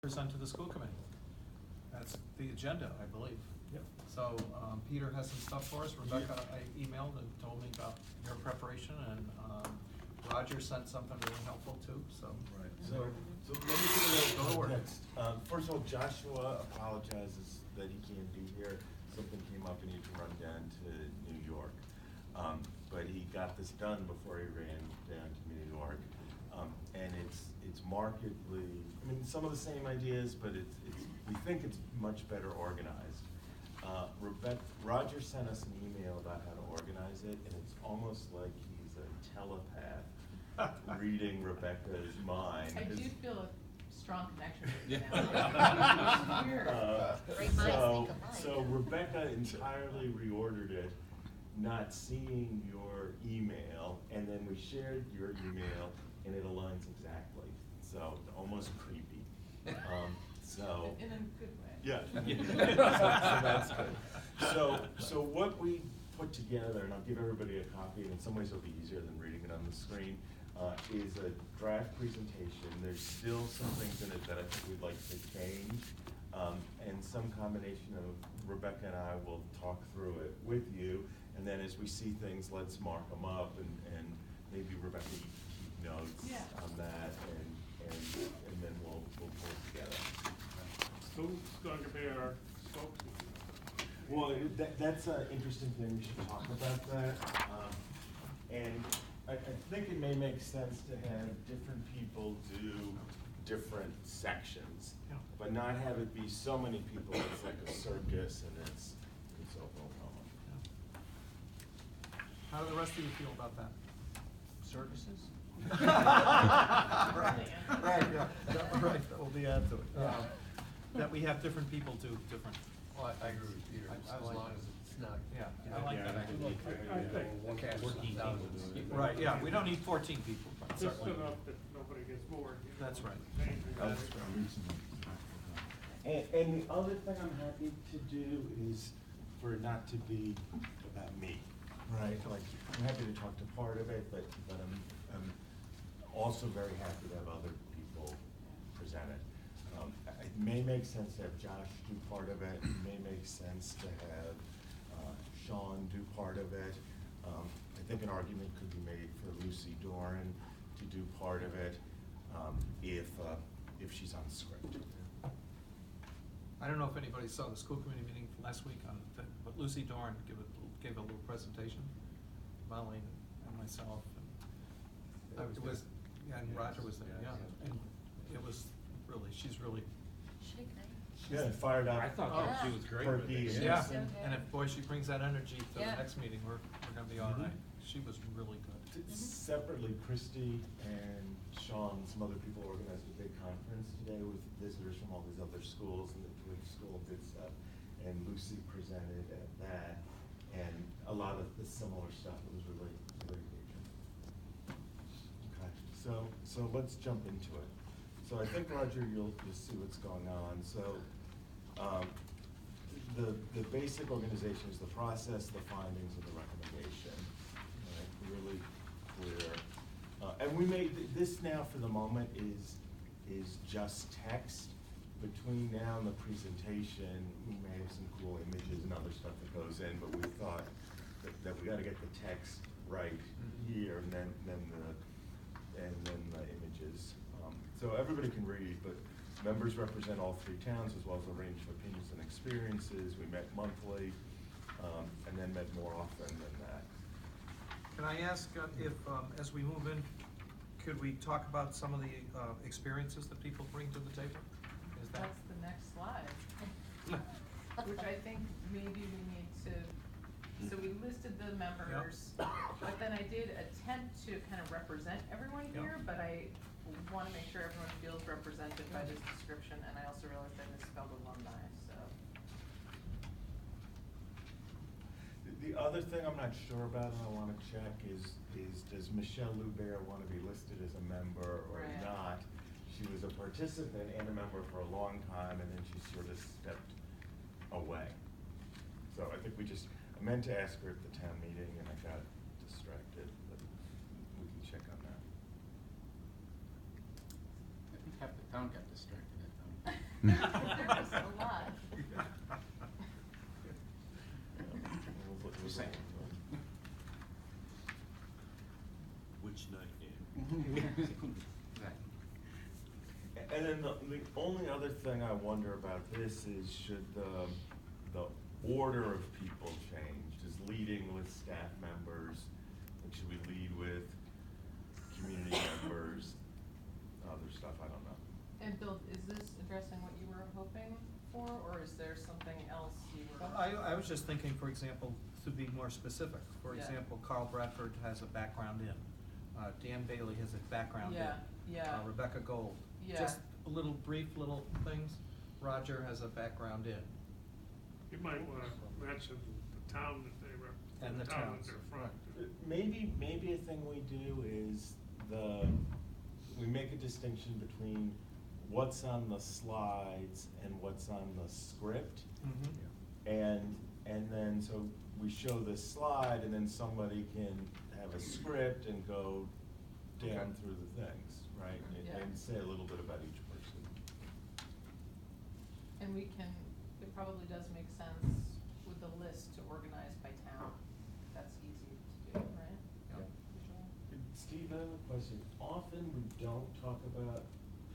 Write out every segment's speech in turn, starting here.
present to the school committee. That's the agenda, I believe. Yep. So, Peter has some stuff for us. Rebecca, I emailed and told me about your preparation, and, Roger sent something really helpful too, so. Right, so let me give a little context. First of all, Joshua apologizes that he can't be here. Something came up and he had to run down to New York. But he got this done before he ran down to New York. And it's markedly, I mean, some of the same ideas, but we think it's much better organized. Roger sent us an email about how to organize it, and it's almost like he's a telepath reading Rebecca's mind. I do feel a strong connection with you now. It's weird. Great minds think alike. So Rebecca entirely reordered it, not seeing your email, and then we shared your email, and it aligns exactly. So almost creepy. In a good way. Yeah. So that's good. So what we put together, and I'll give everybody a copy, and in some ways it'll be easier than reading it on the screen, is a draft presentation. There's still some things in it that I think we'd like to change, and some combination of Rebecca and I will talk through it with you, and then as we see things, let's mark them up, and maybe Rebecca, you keep notes on that, and then we'll pull it together. Who's going to be our spokesman? Well, that's an interesting thing, we should talk about that. And I think it may make sense to have different people do different sections, but not have it be so many people, it's like a circus and it's overwhelming. How do the rest of you feel about that? Services? Right, yeah, that will be added to it. That we have different people do different. Well, I agree with Peter, I as like long that. as it's not. Yeah, you I know, like that. I think 14 people doing it. Right, yeah, we don't need 14 people, but just certainly. enough that nobody gets bored. you know, That's right. changing That's that. And the other thing I'm happy to do is for it not to be about me, right? Like, I'm happy to talk to part of it, but I'm also very happy to have other people present it. It may make sense to have Josh do part of it. It may make sense to have Sean do part of it. I think an argument could be made for Lucy Doran to do part of it if she's on script. I don't know if anybody saw the school committee meeting from last week on it, but Lucy Dorn gave a little presentation, Molly and myself, and it was, yeah, and Roger was there, yeah, and it was really, she's really, Yeah, fired up. I thought that she was great with Perky, it. yeah, so good. and if, boy, she brings that energy to the Yeah. next meeting, we're gonna be all right. She was really good. Separately, Christy and Sean, some other people organized a big conference today with visitors from all these other schools, and the Twig School did stuff, and Lucy presented at that, and a lot of the similar stuff. It was really engaging. Okay, so let's jump into it. So I think, Roger, you'll see what's going on. So the basic organization is the process, the findings, and the recommendation. Right? Really clear. And we made this now for the moment is just text. Between now and the presentation, we may have some cool images and other stuff that goes in, but we thought that we got to get the text right here, and then the images. So everybody can read, but members represent all three towns as well as a range of opinions and experiences. We met monthly, and then met more often than that. Can I ask if, as we move in, could we talk about some of the experiences that people bring to the table? Is that? That's the next slide, which I think maybe we need to, so we listed the members, but then I did attempt to kind of represent everyone Yep. here, but I want to make sure everyone feels represented by this description, and I also realized I misspelled alumni, so. The other thing I'm not sure about and I want to check is does Michelle Loubert want to be listed as a member or Right. not? She was a participant and a member for a long time, and then she sort of stepped away. So I think I meant to ask her at the town meeting and I got distracted, but we can check on that. I think half the town got distracted at them. There's a lot. Just saying. Which night game? And then the only other thing I wonder about this is should the order of people change? Does leading with staff members, like should we lead with community members, other stuff, I don't know. And Bill, is this addressing what you were hoping for, or is there something else you were? Well, I was just thinking, for example, to be more specific. For Yeah. example, Carl Bradford has a background in, Dan Bailey has a background in. Yeah. Rebecca Gold. Yeah. Just a little brief little things. Roger has a background in. You might wanna mention the town that they And the town that towns, they're from. right. Maybe a thing we do is we make a distinction between what's on the slides and what's on the script. Mm-hmm. And then, so we show this slide and then somebody can have a script and go down Okay. through the things, right? Yeah. And say a little bit about each person. And it probably does make sense with the list to organize by town. That's easy to do, right? Yeah. Usually. Steve, I have a question. Often we don't talk about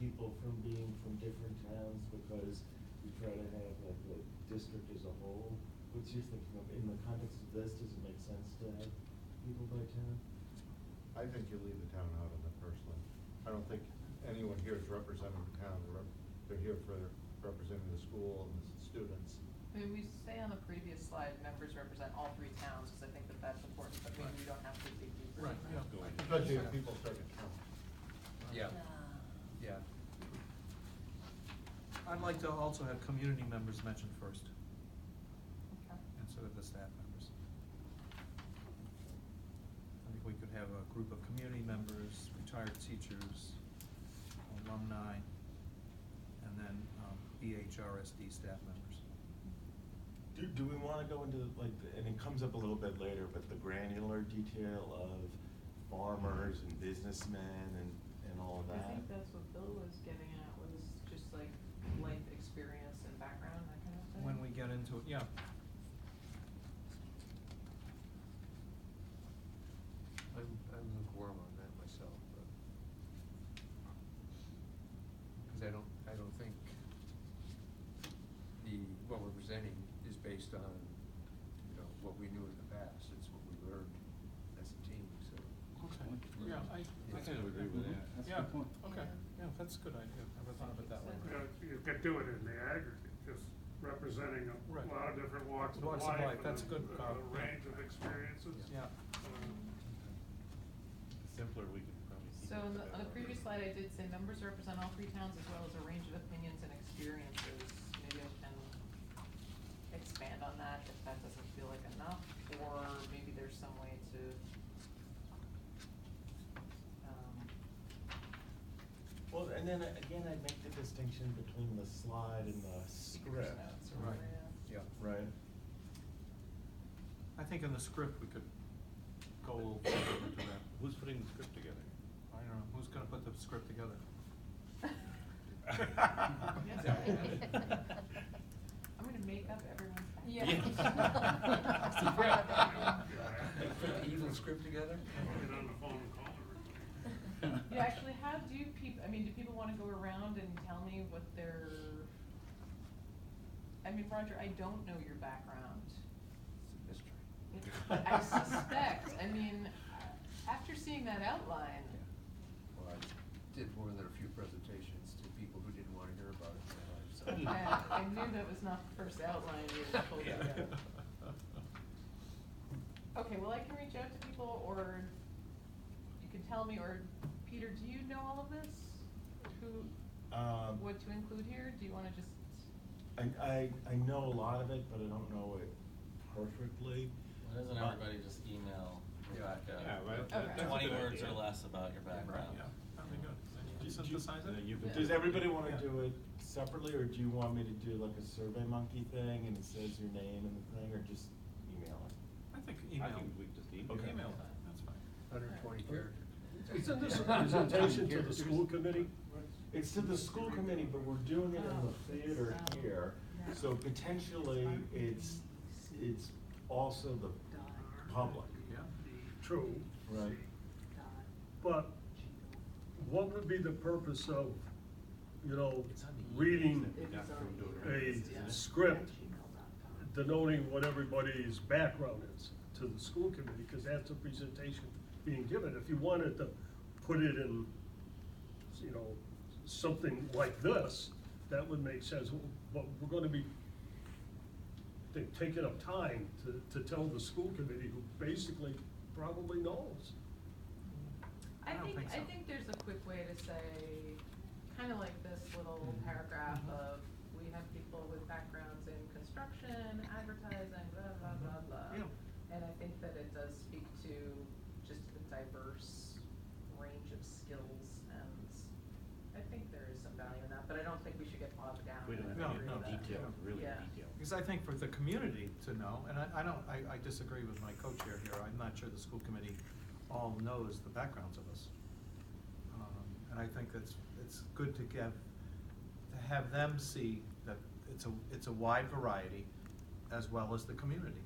people from different towns because we try to have like the district as a whole. What's your thinking of, in the context of this, does it make sense to have people by town? I think you leave the town out of it personally. I don't think anyone here is representing the town, they're here for representing the school and the students. I mean, we say on the previous slide, members represent all three towns, because I think that that's important, but maybe we don't have to dig deeper. Right, in that. yeah. I think Especially if that's- people start to count. Yeah. Yeah. I'd like to also have community members mentioned first, Okay. instead of the staff members. I think we could have a group of community members, retired teachers, alumni, and then BHRSD staff members. Do we wanna go into like, and it comes up a little bit later, but the granular detail of farmers and businessmen and all of I that? think that's what Bill was getting at, was just like life experience and background, that kind of thing. When we get into it, yeah. I'm lukewarm on that myself, but. Cause I don't think what we're presenting is based on, what we knew in the past, it's what we learned as a team, so. Okay, yeah, I kind of agree with that. That's a good point. Okay, yeah, that's a good idea, never thought of it that way. You could do it in the aggregate, just representing a Right. lot of different walks of Walks life. of life, that's and good, a Carl. range of experiences. Yeah. Simpler, we could probably. So on the previous slide, I did say members represent all three towns as well as a range of opinions and experiences. Maybe I can expand on that if that doesn't feel like enough, or maybe there's some way to, Well, and then again, I'd make the distinction between the slide and the speaker's script. notes or Right. whatever, yeah. Yeah. Right? I think in the script, we could go a little further into that. Who's putting the script together? I don't know, who's gonna put the script together? I'm gonna make up everyone's background. Put the evil script together? Get on the phone and call everybody. Yeah, actually, how do people, do people wanna go around and tell me what their, Roger, I don't know your background. It's a mystery. But I suspect, after seeing that outline, Well, I did more than a few presentations to people who didn't wanna hear about it in their life, so. okay, I knew that was not the first outline you had pulled together. Okay, well, I can reach out to people, or you can tell me, or Peter, do you know all of this? What to include here? Do you wanna just? I know a lot of it, but I don't know it perfectly. Why doesn't everybody just email Yeah. Rebecca Yeah, right. Okay. That's a 20 good words idea. or less about your background? Yeah, that'd be good. Then you can Do- synthesize it? you can- Does everybody wanna Yeah. do it separately, or do you want me to do like a Survey Monkey thing and it says your name and the thing, or just email it? I think I email. think we just email. Okay. Email, that's fine. 120 characters. Isn't this a presentation to the school committee? It's to the school committee, but we're doing it in the theater here, so potentially it's also the public, Yeah. True, right? but what would be the purpose of, reading a script denoting what everybody's background is to the school committee, because that's a presentation being given. If you wanted to put it in, something like this, that would make sense, but we're gonna be taking up time to tell the school committee, who basically probably knows. I don't think so. I think there's a quick way to say, kind of like this little paragraph of, we have people with backgrounds in construction, advertising, blah, blah, blah, blah. Yeah. And I think that it does speak to just the diverse range of skills, and I think there is some value in that, but I don't think we should get bogged down. We don't in have No, to no, that. detail, really Yeah. detail. Because I think for the community to know, and I disagree with my co-chair here, I'm not sure the school committee all knows the backgrounds of us. And I think it's good to have them see that it's a wide variety as well as the community.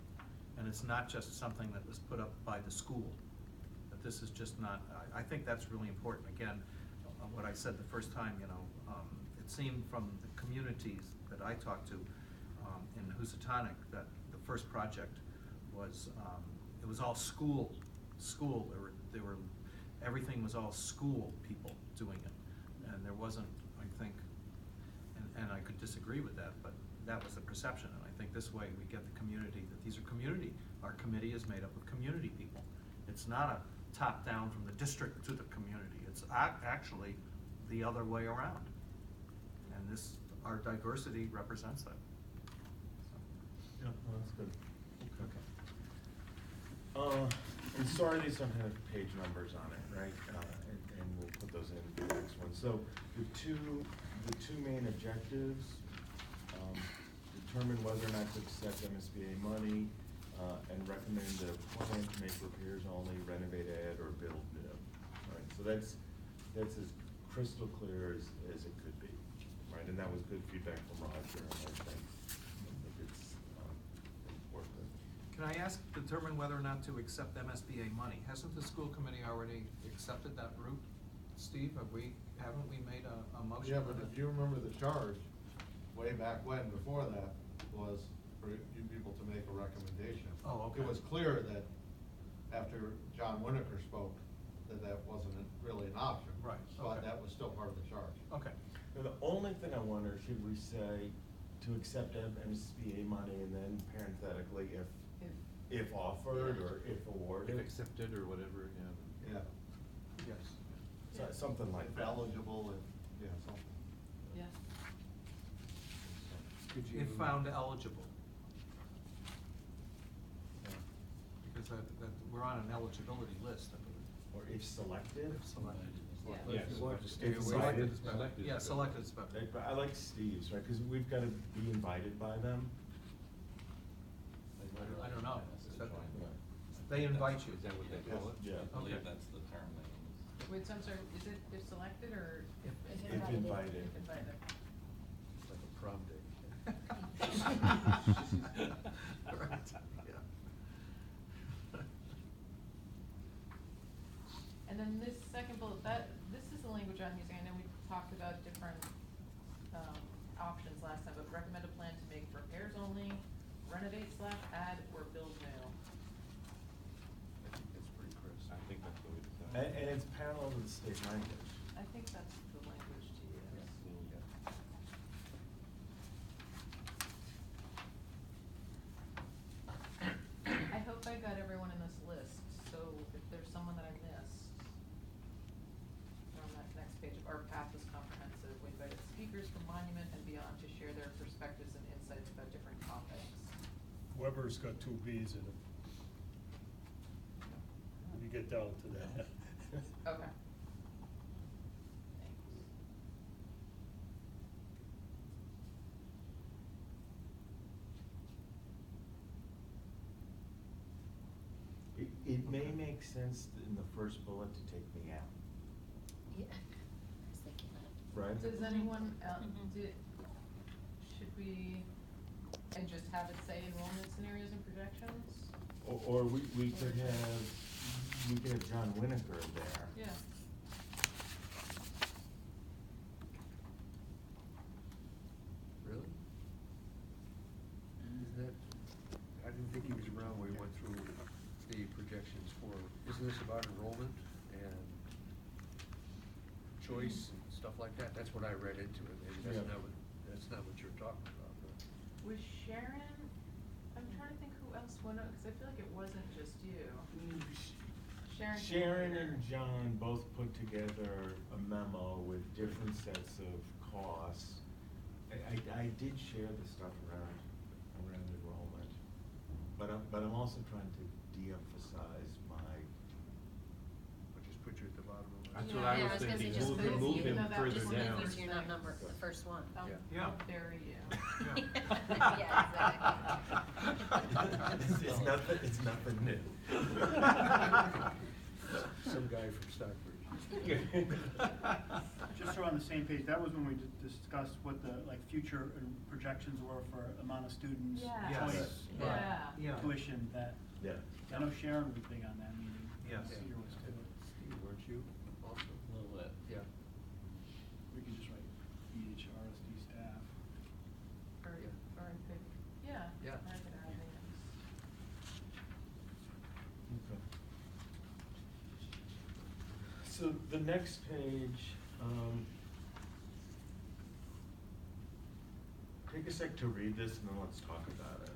And it's not just something that was put up by the school, that this is just not, I think that's really important. Again, what I said the first time, it seemed from the communities that I talked to in Housatonic that the first project was, it was all school. Everything was all school people doing it. And there wasn't, I think, and I could disagree with that, but that was the perception. And I think this way we get the community, that these are community. Our committee is made up of community people. It's not a top-down from the district to the community. It's actually the other way around. And our diversity represents that. Yeah, well, that's good. Okay. And sorry these don't have page numbers on it, right? And we'll put those in the next one. So the two main objectives, determine whether or not to accept MSBA money, and recommend a plan to make repairs only, renovate, add, or build new. Right, so that's as crystal clear as it could be, right? And that was good feedback from Roger, and I think it's important. Can I ask, determine whether or not to accept MSBA money? Hasn't the school committee already accepted that route? Steve, haven't we made a motion? Yeah, but if you remember the charge, way back when, before that, was for you people to make a recommendation. Oh, okay. It was clear that after John Winokur spoke, that wasn't really an option. Right, But okay. that was still part of the charge. Okay. Now, the only thing I wonder, should we say to accept MSBA money and then parenthetically if offered or if awarded? If accepted or whatever, Yeah. Yes. So- Something like If that. eligible, yeah, something. Yeah. Could you? If found eligible, Yeah. because we're on an eligibility list, I believe. Or if selected? If selected. Yeah. Yeah, if you want to stay If away. selected is better. Selected is Yeah, better. selected is better. Right, but I like Steve's, right, because we've got to be invited by them. I don't know. Is that- Yeah. They invite you. Is that what they call it? Yeah. I believe Okay. that's the term they use. Wait, so I'm sorry, is it if selected or if? If invited. If invited. It's like a prom date. Right, yeah. And then this second bullet, this is the language I'm using. I know we talked about different options last time, but recommend a plan to make repairs only, renovate / add, or build new. I think that's pretty crisp. I think that's the way to do it. And it's parallel to the state language. I think that's the language to use. I hope I got everyone in this list, so if there's someone that I missed, we're on that next page, our path is comprehensive. We invited speakers from Monument and beyond to share their perspectives and insights about different topics. Whoever's got 2 Bs in it. When you get down to that. Okay. Thanks. It may make sense in the first bullet to take me out. Yeah, I was thinking that. right? Does anyone, Mhm. should we, and just have it say enrollment scenarios and projections? Or we could have John Winokur there. Yeah. Really? Isn't that, I didn't think he was around when we went through the projections for, isn't this about enrollment and choice and stuff like that? That's what I read into it, maybe Yeah. that's not what you're talking about, but. Was Sharon, I'm trying to think who else went up, cause I feel like it wasn't just you. Sharon. Sharon and John both put together a memo with different sets of costs. I did share the stuff around enrollment, but I'm also trying to de-emphasize my. Or just put you at the bottom of the That's list. what I Yeah, was I was gonna say thinking, just move move him, move you. him No, that further was Just one of down. the because you're not number, the first one. I'll, Yeah. I'll bury you. Yeah, exactly. It's nothing new. Some guy from Stockbridge. Just so we're on the same page, that was when we discussed what the, like, future projections were for amount of students, Yeah. Yes. choice, Yeah. Yeah. tuition, that, Yeah. I know Sharon was big on that meeting. Yes. Peter was too. Steve, weren't you also? A little bit. Yeah. We can just write EHRSD staff. Or, Yeah. or pick, yeah. Yeah. I could add names. Okay. So the next page, take a sec to read this and then let's talk about it.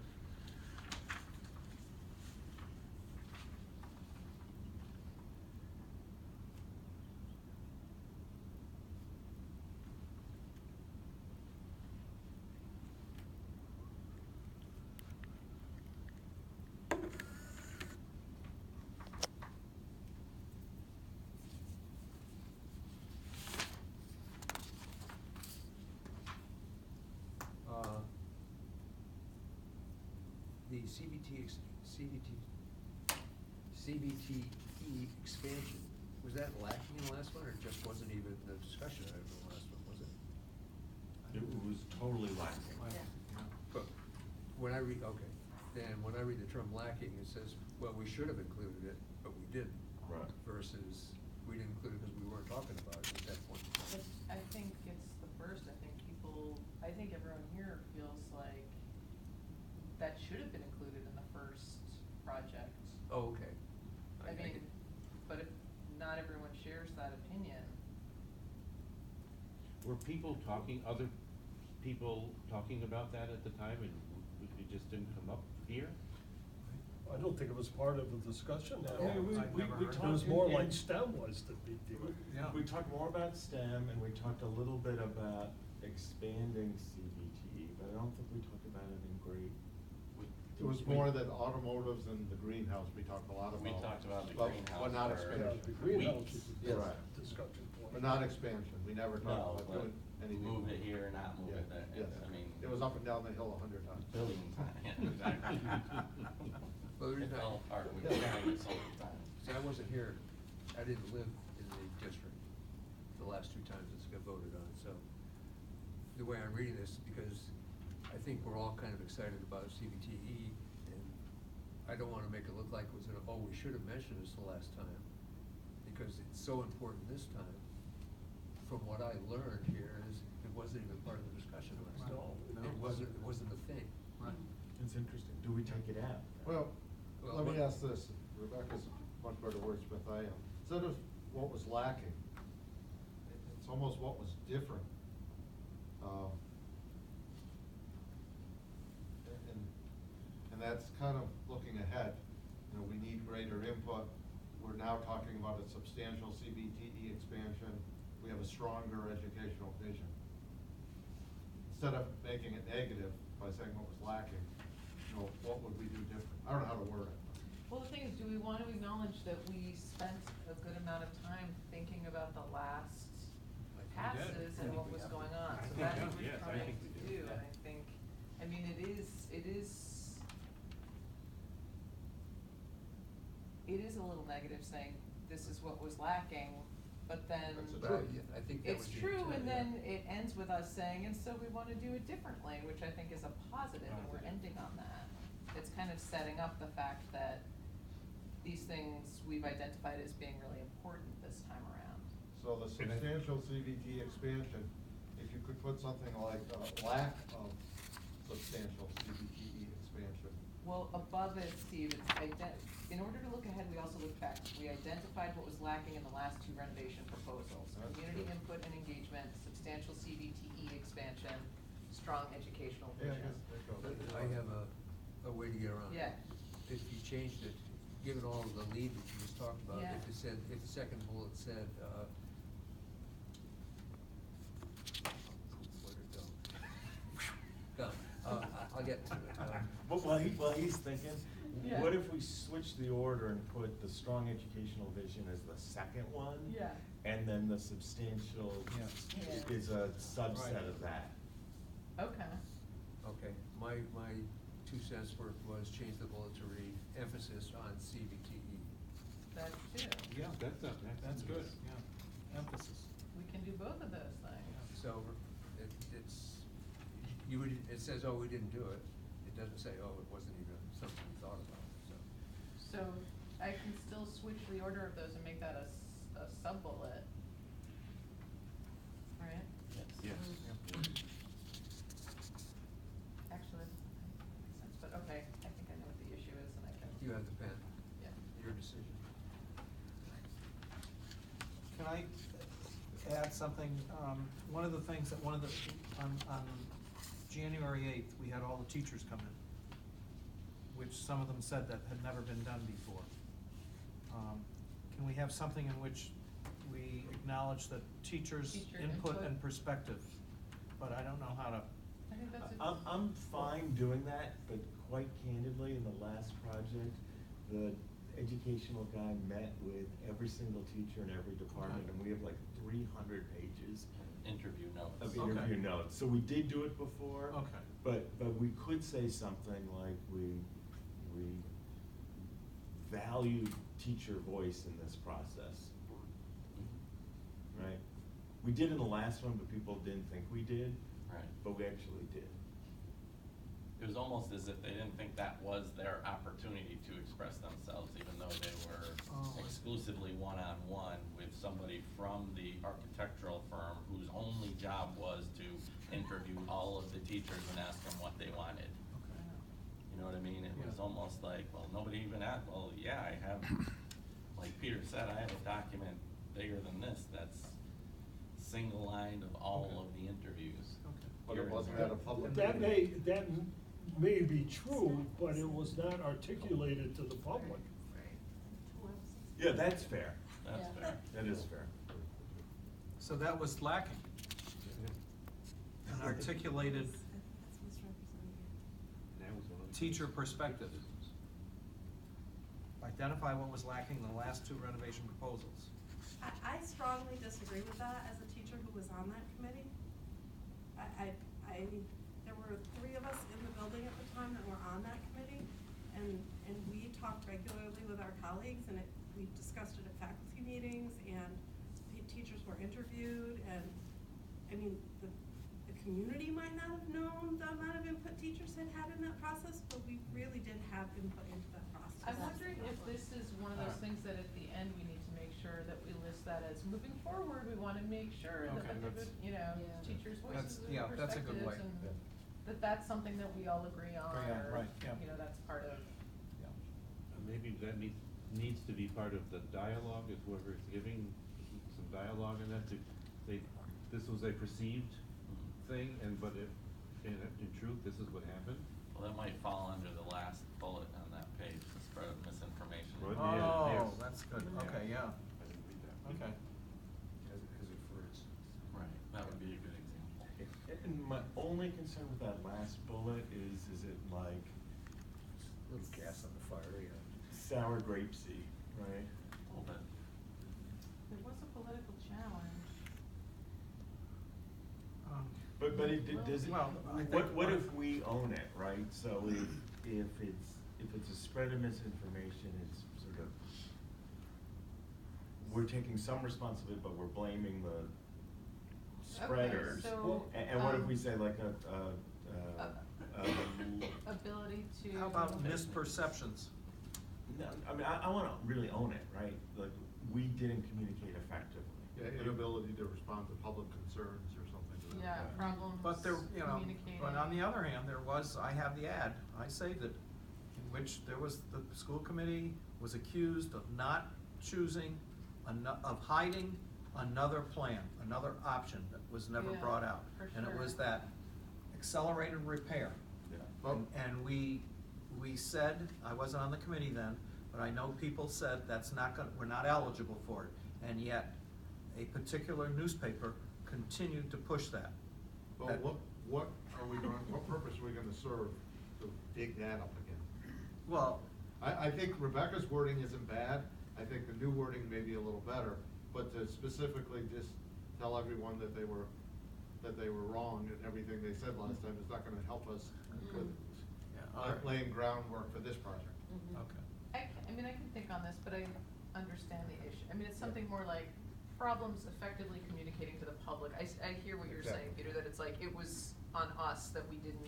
The CBTE expansion, was that lacking in the last one, or just wasn't even the discussion item in the last one, was it? It was totally lacking. But when I read, okay, then when I read the term lacking, it says, well, we should have included it, but we didn't. Right. Versus, we didn't include it because we weren't talking about it at that point in time. But I think it's the first, I think everyone here feels like that should have been included in the first project. Oh, okay. I mean, get- but if not everyone shares that opinion, Were other people talking about that at the time and it just didn't come up here? I don't think it was part of the discussion at all. Yeah, I've never heard It was of it. more like STEM was the big deal. Yeah. We talked more about STEM and we talked a little bit about expanding CBTE, but I don't think we talked about it in great. It was more that automotives and the greenhouse, we talked a lot about. We talked about the But greenhouse not for- Yeah, expansion. the greenhouse is Yes. a discussion point. But not expansion, we never No, talked about but doing anything. move it here, not move Yeah, it there, yes. I mean. It was up and down the hill 100 times. Billion times, yeah, exactly. Well, the It reason I- fell apart, we Yeah. tried it so many times. See, I wasn't here, I didn't live in the district the last two times this got voted on, so the way I'm reading this, because I think we're all kind of excited about CBTE, and I don't wanna make it look like it was we should have mentioned this the last time, because it's so important this time. From what I learned here is, it wasn't even part of the discussion last time. No, It wasn't a thing. Right. It's interesting. Do we take it out? Well, Well, let me what- ask this, Rebecca's a much better wordsmith I am. Instead of what was lacking, it's almost what was different. And that's kind of looking ahead. You know, we need greater input. We're now talking about a substantial CBTE expansion. We have a stronger educational vision. Instead of making it negative by saying what was lacking, you know, what would we do different? I don't know how to word it. well, the thing is, do we want to acknowledge that we spent a good amount of time thinking about the last Like we did. passes I and think what we was have. going on? I So think that's we what do. we're Yes, I trying think to we do. do, Yeah. and I think, I mean, it is a little negative saying, this is what was lacking, but then. That's the But truth. I think that was It's the true, intent, and yeah. then it ends with us saying, and so we wanna do it differently, which I think is a positive, and we're ending on that. It's kind of setting up the fact that these things we've identified as being really important this time around. So the substantial CBT expansion, if you could put something like, lack of substantial CBTE expansion. Well, above it, Steve, it's in order to look ahead, we also look back. We identified what was lacking in the last two renovation proposals. That's Community true. input and engagement, substantial CBTE expansion, strong educational Yeah, I vision. guess that goes. But I have a way to get around it. Yeah. If you changed it, given all of the lead that you just talked about, Yeah. if it said, if the second bullet said, where'd it go? No, I'll get to it. But while he's thinking, Yeah. what if we switch the order and put the strong educational vision as the second one? Yeah. And then the substantial Yeah. is a subset Right. of that. Okay. Okay, my 2 cents worth was change the bullet to read emphasis on CBTE. That too. Yeah, That's that's good, yeah, emphasis. We can do both of those things. So it says, oh, we didn't do it. It doesn't say, oh, it wasn't even something we thought about, so. So I can still switch the order of those and make that a sub-bullet. Right? Yes. Actually, that makes sense, but okay, I think I know what the issue is and I can. You have the pen, Yeah. your decision. Can I add something? One of the things that, on January 8th, we had all the teachers come in, which some of them said that had never been done before. Can we have something in which we acknowledge that teachers' Teacher input input. and perspective? But I don't know how to, I think that's a. I'm fine doing that, but quite candidly, in the last project, the educational guy met with every single teacher in every department, Okay. and we have like 300 pages Interview notes. of Okay. interview notes. So we did do it before. Okay. But we could say something like we value teacher voice in this process, right? We did in the last one, but people didn't think we did, Right. but we actually did. It was almost as if they didn't think that was their opportunity to express themselves, even though they were Oh, I see. exclusively one-on-one with somebody from the architectural firm whose only job was to interview all of the teachers and ask them what they wanted. okay. You know what I mean? It was Yeah. almost like, well, nobody even asked, well, yeah, I have, like Peter said, I have a document bigger than this that's single line of all Okay. of the interviews. Okay. But it wasn't at a public That meeting. may be true, but it was not articulated to the public. Yeah, that's fair. That's Yeah. fair. That is fair. So that was lacking, an articulated That was one of the. teacher perspective. Identify what was lacking in the last two renovation proposals. I strongly disagree with that as a teacher who was on that committee. There were 3 of us in the building at the time that were on that committee, and we talked regularly with our colleagues, and we discussed it at faculty meetings, and teachers were interviewed, and, I mean, the community might not have known the amount of input teachers had had in that process, but we really did have input into that process. I'm wondering if this is one of those things that at the end, we need to make sure that we list that as moving forward, we wanna make sure that, Okay, that's- you know, Yeah. teachers' That's- voices and yeah, that's a good perspectives way. and that's something that we all agree on, Agree on, or, right, yeah. you know, that's part of. Yeah. Maybe that needs to be part of the dialogue, if whoever is giving some dialogue in that, this was a perceived thing, but in truth, this is what happened. Well, that might fall under the last bullet on that page, the spread of misinformation. Right. Oh, yes. that's good, okay, yeah, I didn't read that. okay. As a first. Right, that would be a good example. And my only concern with that last bullet is it like Little gas on the fire, yeah. sour grapesy, right? A little bit. There was a political challenge. But it does, Well, I think what if we own it, right? So if it's a spread of misinformation, it's sort of we're taking some responsibility, but we're blaming the spreaders. so, And what if we say like ability to. How about misperceptions? no, I mean, I wanna really own it, right? Like, we didn't communicate effectively. Yeah, inability to respond to public concerns or something to that Yeah, effect. problems But there, you know, communicating. but on the other hand, I have the ad, I saved it, in which there was, the school committee was accused of not choosing, of hiding another plan, another option that was never Yeah, brought out. for And it was sure. that accelerated repair. Yeah. And we said, I wasn't on the committee then, but I know people said that's not we're not eligible for it. And yet, a particular newspaper continued to push that. Well, That- what are we going, what purpose are we gonna serve to dig that up again? Well, I think Rebecca's wording isn't bad, I think the new wording may be a little better, but to specifically just tell everyone that they were wrong in everything they said last time is not gonna help us with Yeah, all right. laying groundwork for this project. okay. I mean, I can think on this, but I understand the issue. I mean, it's something more like problems effectively communicating to the public. I hear what you're saying, Exactly. Peter, that it's like, it was on us that we didn't,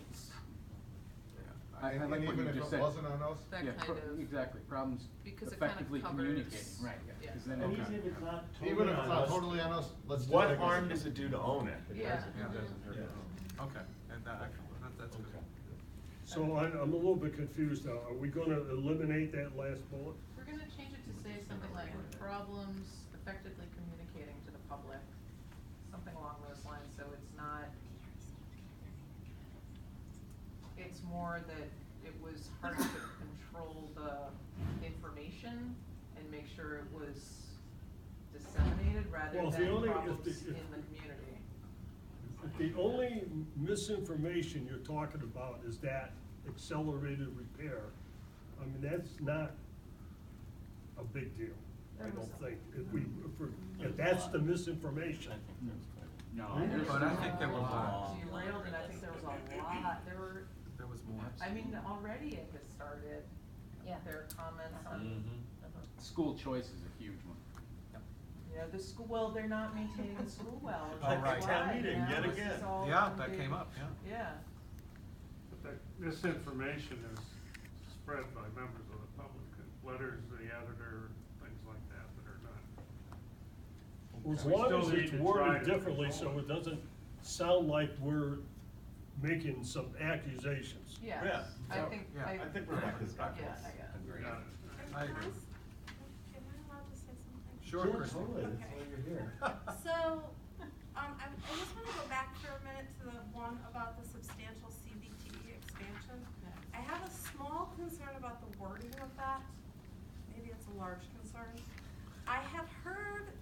I And like what even you if just it said. wasn't on us? that Yeah, kind of. exactly, problems Because it kind of effectively covers- communicating, right, yeah. 'cause then And it- even if it's not Even totally if it's on not us, totally on us, let's. what just- harm does it do to own it? Yeah. It doesn't hurt at all. Okay, and that's good. Okay. So I'm a little bit confused now. Are we gonna eliminate that last bullet? We're gonna change it to say something like problems effectively communicating to the public, something along those lines, so it's not. It's more that it was hard to control the information and make sure it was disseminated rather Well, if than the only- if problems the- in if- the community. If the only misinformation you're talking about is that accelerated repair, I mean, that's not a big deal, I don't think. If that's the misinformation. No, Yeah. there's. But I think there were more. Derailed, and I think there was a lot, There was more. I mean, already it has started. Yeah. There are comments on, Mhm. School choice is a huge one. you know, the school, well, they're not maintaining the school well. and Oh, that's right. why, Town meeting, you know, yet this again. is all Yeah, one that big- came up, yeah. Yeah. But that misinformation is spread by members of the public, letters to the editor, things like that are not. Well, as We long still as need it's to try worded to differently, control so it doesn't sound like we're making some accusations. Yes, Yeah. I think, Yeah. I think Rebecca's got yeah, this. I got it. Agreed. Got it. I agree. Am I allowed to say something? Sure, Yeah, Kristen. totally, that's Okay. why you're here. So, I just wanna go back for a minute to the one about the substantial CBTE expansion. Yeah. I have a small concern about the wording of that, maybe it's a large concern. I have heard,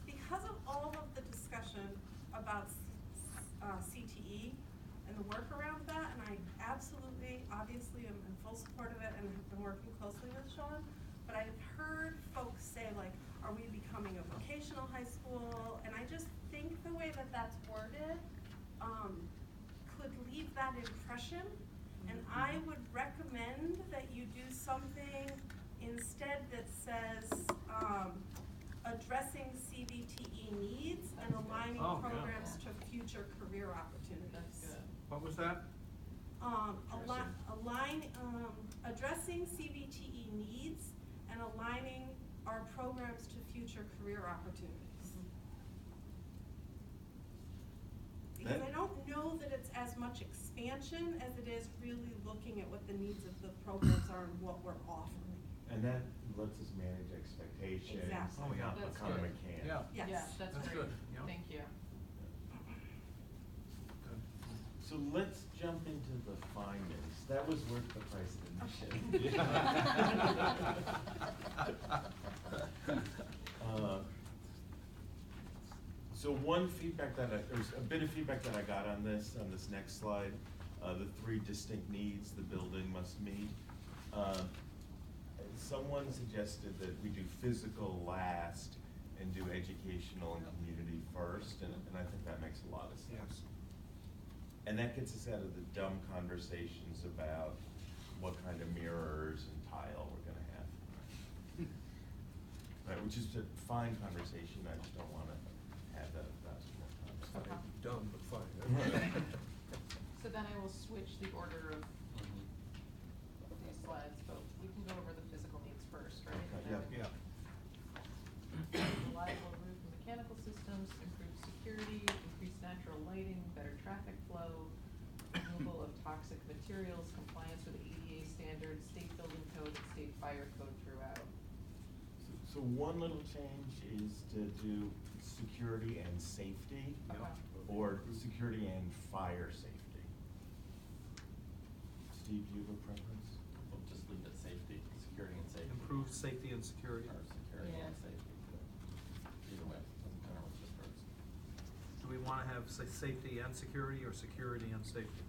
because of all of the discussion about CTE and the work around that, and I absolutely, obviously, am in full support of it and have been working closely with Sean, but I've heard folks say like, are we becoming a vocational high school? And I just think the way that that's worded, could leave that impression. And I would recommend that you do something instead that says, addressing CVTE needs and aligning Oh, yeah. programs to future career opportunities. That's good. What was that? Addressing CVTE needs and aligning our programs to future career opportunities. Because I don't know that it's as much expansion as it is really looking at what the needs of the programs are and what we're offering. And that lets us manage expectations. Exactly. Oh, yeah. and That's become a good. mechanic. Yeah. Yes. Yeah, that's That's great. good, yeah. Thank you. So let's jump into the findings. That was worth the price of admission. So one feedback there's a bit of feedback that I got on this next slide, the 3 distinct needs the building must meet. Someone suggested that we do physical last and do educational and community first, and I think that makes a lot of sense. Yes. And that gets us out of the dumb conversations about what kind of mirrors and tile we're gonna have. Right, which is a fine conversation, I just don't wanna have that at basketball time. Okay. Dumb, but fine. So then I will switch the order of Mhm. these slides, but we can go over the physical needs first, right? Okay, yeah. Reliable roof and mechanical systems, improved security, increased natural lighting, better traffic flow, removal of toxic materials, compliance with ADA standards, state building code, and state fire code throughout. So one little change is to do security and safety, Okay. or security and fire safety. Steve, do you have a preference? We'll just leave it safety, security and safety. Improve safety and security. Or security Yeah. and safety. Either way, doesn't matter which is first. Do we wanna have, say, safety and security, or security and safety?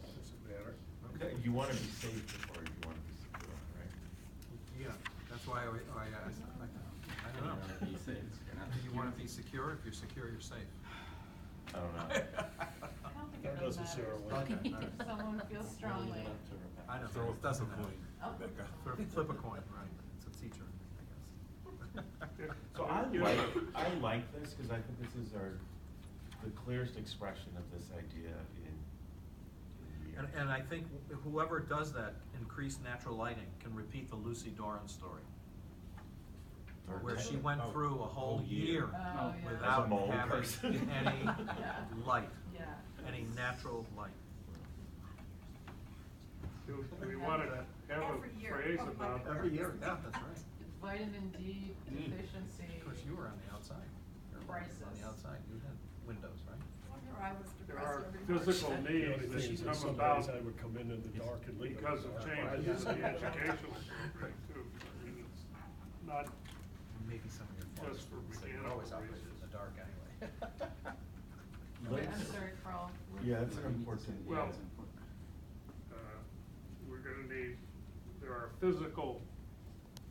Doesn't matter. Okay. You wanna be safe before you wanna be secure, right? Yeah, that's why I don't know. You're be safe, you're not Do you wanna secure. be secure? If you're secure, you're safe. I don't know. I don't think it Not really necessarily. matters. Okay, all right. Someone feels We'll leave strongly. it up to Rebecca. I know, Throw a it doesn't flip a matter. coin, Oh. Rebecca. Flip a coin, right, it's a teacher, I guess. So I like this, cause I think this is the clearest expression of this idea in years. And I think whoever does that increased natural lighting can repeat the Lucy Doran story, Or where she ten- went Oh, through a whole year Oh, yeah. without As a mole having person. any Yeah. light, Yeah. any natural light. Do we wanna have Every a year. phrase Oh, my about? God. Every year, yeah, that's right. Vitamin D deficiency. Of course, you were on the outside. You were Crisis. on the outside, you had windows, right? Wonder I was There depressed are every March. physical The only needs thing that is that come some about days I would come in the dark and leave. because of changes in the educational program too. I mean, it's not, Maybe some of your Just for folks, you're mechanical always operating in reasons. the dark anyway. Wait, I'm Let's- sorry, Carl. Yeah, that's an important. Well- it's important. we're gonna need, there are physical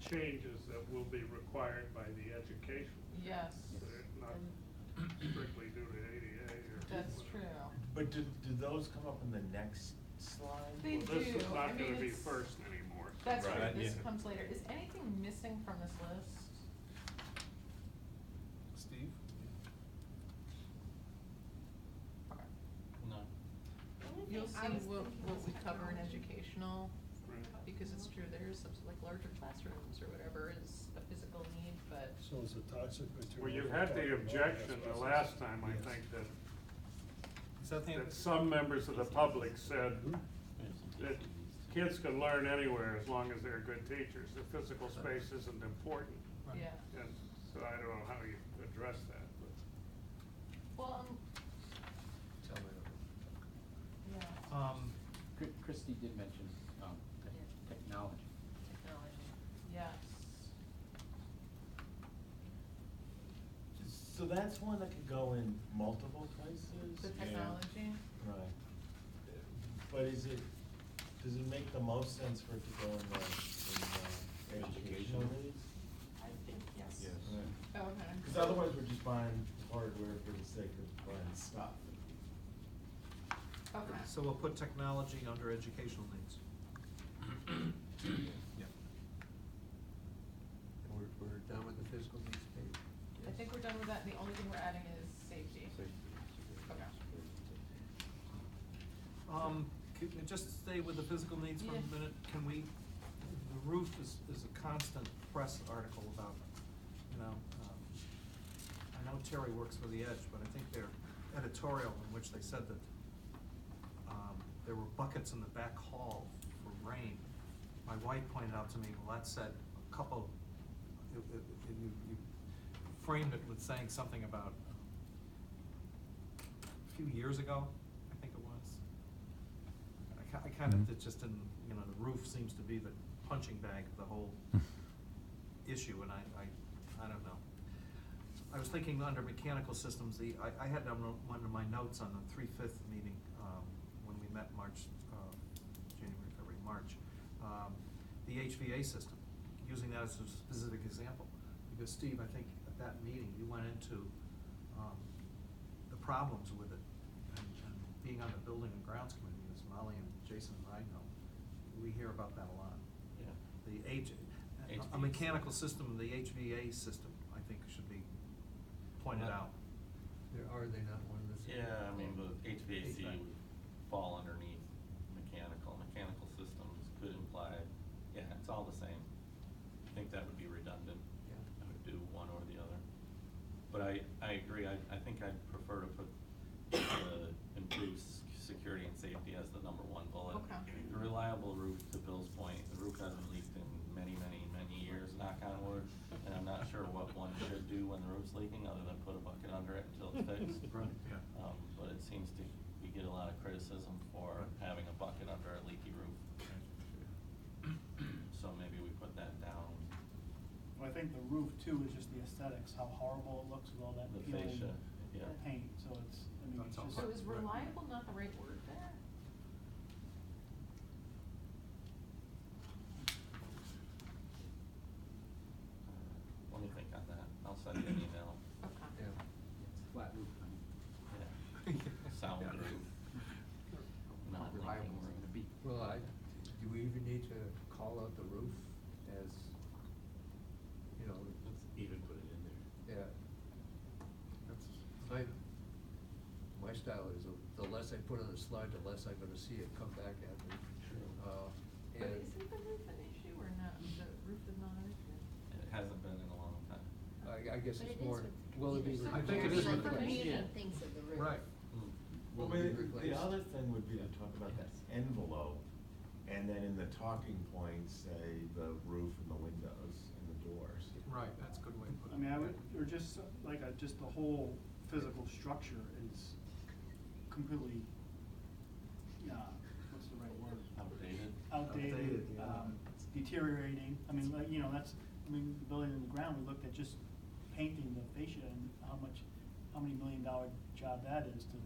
changes that will be required by the education. Yes. They're not And strictly due to ADA or. that's whatever. true. But do those come up in the next slide? They Well, this is do. I not mean, gonna be it's- first anymore. That's Right. right, this Yeah. comes later. Is anything missing from this list? Steve? Okay. No. The only You'll thing I see was what thinking was we cover in technology. educational, Right. because it's true, there is some, like larger classrooms or whatever is a physical need, but. So is it toxic material? Well, you had the objection the last time, I Yes. think, that, Is that the? that some members of the public said that kids can learn anywhere as long as they're good teachers. The physical space isn't important. Right. Yeah. And so I don't know how you address that, but. Well, Tell me. yeah, Christie did mention, technology. technology, yes. So that's one that could go in multiple places? The technology, Right. But does it make the most sense for it to go in the educational needs? I think, yes. Yes. Right. okay. Cause otherwise we're just buying hardware for the sake of buying stuff. Okay. So we'll put technology under educational needs. Yeah. We're done with the physical needs page? I think we're done with that, and the only thing we're adding is safety. Okay. Can we just stay with the physical needs for a Yeah. minute? Can we, the roof is a constant press article about, I know Terry works for The Edge, but I think their editorial in which they said that there were buckets in the back hall for rain. My wife pointed out to me, well, that said a couple, you framed it with saying something about a few years ago, I think it was. I kind of, it just didn't, the roof seems to be the punching bag of the whole issue, and I don't know. I was thinking under mechanical systems, I had one of my notes on the 3/5 meeting, when we met March, January, February, March, the HVA system, using that as a specific example. Because Steve, I think at that meeting, you went into, the problems with it, and being on the Building and Grounds Committee, as Molly and Jason and I know, we hear about that a lot. Yeah. A mechanical system, the HVA system, I think should be pointed out. Are they not one of the? Yeah, I mean, the HVAC HVAC. would fall underneath mechanical. Mechanical systems could imply, yeah, it's all the same. I think that would be redundant. Yeah. I would do one or the other. But I agree, I think I'd prefer to put the improved security and safety as the number one bullet. Okay. The reliable roof, to Bill's point, the roof hasn't leaked in many, many, many years, knock on wood. And I'm not sure what one should do when the roof's leaking, other than put a bucket under it until it's fixed. Right, yeah. But it seems to, we get a lot of criticism for having a bucket under a leaky roof. So maybe we put that down. Well, I think the roof too is just the aesthetics, how horrible it looks with all that The peeling fascia, yeah. paint, so it's, I mean, it's That's just. So is reliable not the right word there? Let me think on that. I'll send you an email. Okay. Yeah. It's flat roof, I mean. Yeah. Sound Yeah. roof. Not Reliable leaking is roof. gonna be. Well, do we even need to call out the roof as, you know? Let's even put it in there. Yeah. My style is the less I put on the slide, the less I'm gonna see it come back at me. Sure. But And isn't the roof an issue or not? The roof is not an issue? It hasn't been in a long time. I guess But it's it is more, with the will it be? computer I think it is software, with the like computer. reading things of the roof. Right. Well, Will it be the replaced? other thing would be to talk about that envelope, and then in the talking points, say, the roof and the windows and the doors. Right, that's a good way to put it. I mean, I would, or just like just the whole physical structure is completely, what's the right word? Outdated. Outdated, Outdated, yeah. Deteriorating. I mean, like, that's, the building in the ground, we looked at just painting the fascia and how many $1 million job that is to,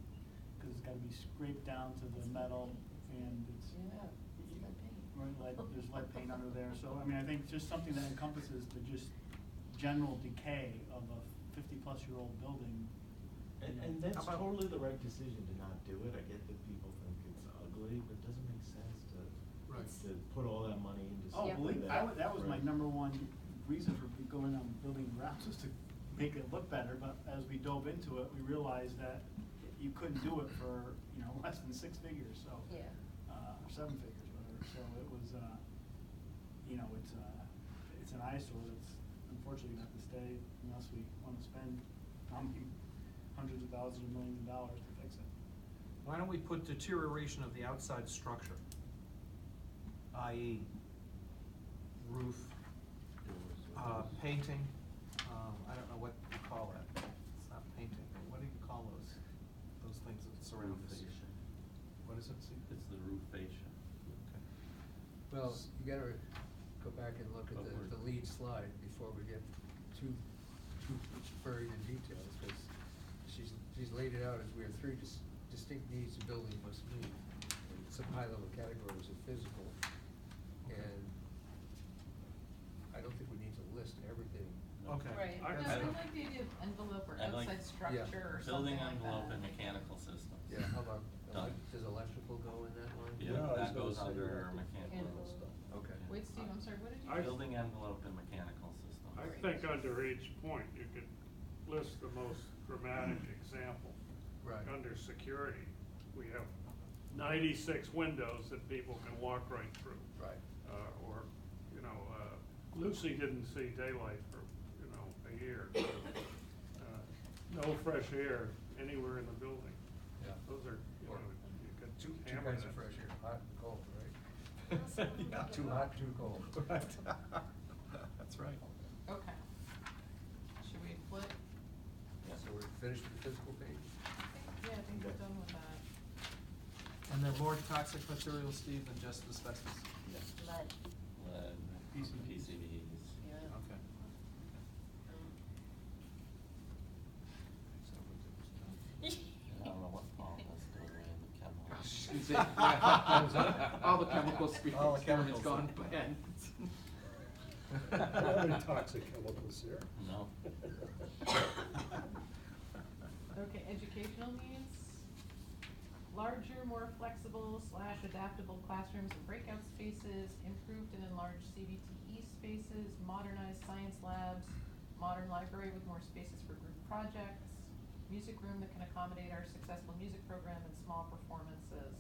cause it's gotta be scraped down to the metal and it's. Yeah, it's lead paint. Right, there's lead paint under there, so, I mean, I think just something that encompasses the just general decay of a 50-plus-year-old building. And that's How about- totally the right decision to not do it. I get that people think it's ugly, but it doesn't make sense Right. to put all that money into Oh, something believe, that was my right. number one reason for going on building grounds, was to make it look better, but as we dove into it, we realized that you couldn't do it for, less than 6 figures, so. Yeah. Or 7 figures, whatever, so it was, it's an eyesore that's unfortunately gonna have to stay unless we wanna spend how many hundreds of thousands or millions of dollars to fix it. Why don't we put deterioration of the outside structure? I.e. roof, painting, I don't know what you call that. It's not painting, what do you call those things that surround Roof this? fascia. What is it, Steve? It's the roof fascia. Okay. Well, you gotta go back and look at Upward. the lead slide before we get too buried in details, because she's laid it out as we have 3 distinct needs a building must meet. And some high-level categories of physical, and I don't think we need to list everything. Okay. Right, I- no, I I don't- like the idea of envelope or I like- outside structure or something Building like that. envelope and mechanical systems. Yeah, how about, Done. does electrical go in that line? Yeah, Yeah, I was that gonna goes say under electrical. mechanical Mechanical. stuff. Okay. Wait, Steve, I'm sorry, what did you? I- Building envelope and mechanical systems. I think under each point, you could list the most dramatic example. Right. Under security, we have 96 windows that people can walk right through. Right. Or, Lucy didn't see daylight for, a year. No fresh air anywhere in the building. Yeah. Those are, Or you could Two hammer kinds of that. fresh air, hot and cold, right? Yeah. Too hot, too cold. Right. That's right. Okay. Should we flip? So we're finished with the physical page? Yeah, I think we're done with that. And there are more toxic materials, Steve, than just asbestos? Lead. Lead, PCBs. Yeah. Okay. I don't know what Paul has to do in the chemicals. All the chemicals speaking All the experience chemicals. gone bad. Not any toxic chemicals here. No. Okay, educational needs. larger, more flexible / adaptable classrooms and breakout spaces, improved and enlarged CBTE spaces, modernized science labs, modern library with more spaces for group projects, music room that can accommodate our successful music program and small performances.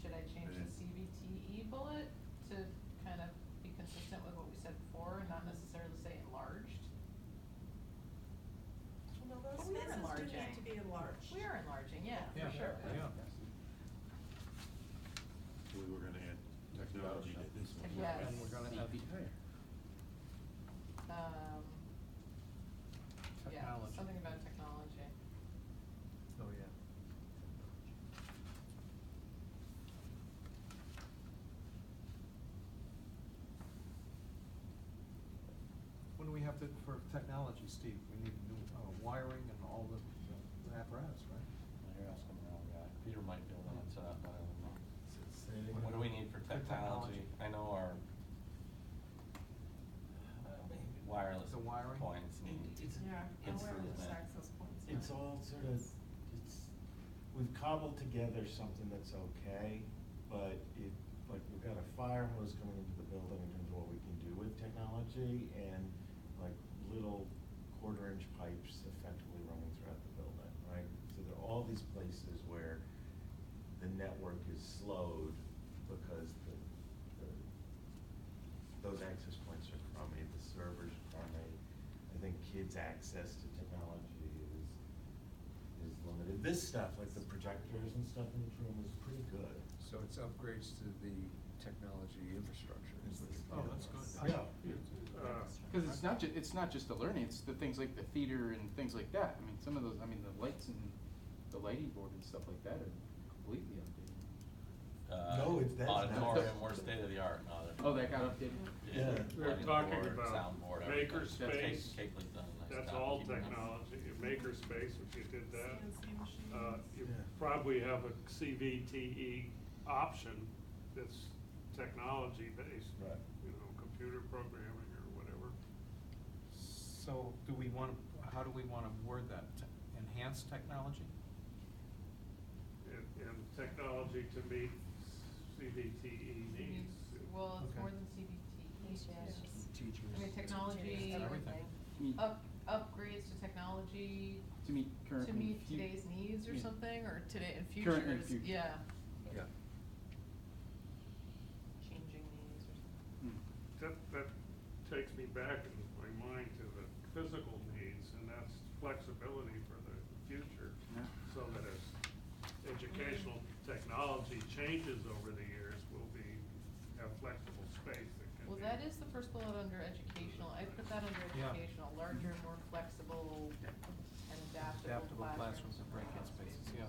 Should I change the CBTE bullet to kind of be consistent with what we said before and not necessarily say enlarged? Well, those But we are spaces do enlarging. need to be enlarged. We are enlarging, yeah, Yeah, for sure. yeah. We were gonna add technology to this one. Yes. And we're gonna have, Um, yeah, Technology. something about technology. oh, yeah. What do we have to, for technology, Steve? We need new wiring and all the apparatus, right? You're asking the wrong guy. Peter might be able to answer that better than me. Say it again. What do we need for For technology. technology? I know our wireless The wiring? points need. Yeah, our wireless improvement. access points. It's all sort of, we've cobbled together something that's okay, but like, we've got a fire hose coming into the building in terms of what we can do with technology, and like little 1/4-inch pipes effectively running throughout the building, right? So there are all these places where the network is slowed because those access points are crummy, the servers are crummy. I think kids' access to technology is limited. This stuff, like the projectors and stuff in this room, is pretty good. So it's upgrades to the technology infrastructure. is what you're Oh, talking that's about. good. Yeah. Cause it's not just the learning, it's the things like the theater and things like that. I mean, some of those, I mean, the lights and the lighting board and stuff like that are completely outdated. No, that's not. Auditorium, we're state of the art now. Oh, that got updated? Yeah. They're Lighting talking board, about soundboard, everything. makerspace. Keighley's done a nice That's job all keeping us- technology. Makerspace, if you did that. CNC machines. You Yeah. probably have a CVTE option that's technology based. Right. You know, computer programming or whatever. So do we want, how do we want to word that? Enhanced technology? And technology to meet CVTE needs. Well, it's Okay. more than CBTE. Yes. Teachers. I mean, technology, Everything. To meet, upgrades to technology to meet current to and meet fu- today's needs or yeah. something, or today and Current and futures, future. yeah, Yeah. changing needs or something. That takes me back in my mind to the physical needs, and that's flexibility for the future. Yeah. So that as educational technology changes over the years, we'll have flexible space that can be. Well, that is the first bullet under educational, I put that under Yeah. educational, larger, more flexible and Adaptable classrooms and breakout spaces, yeah.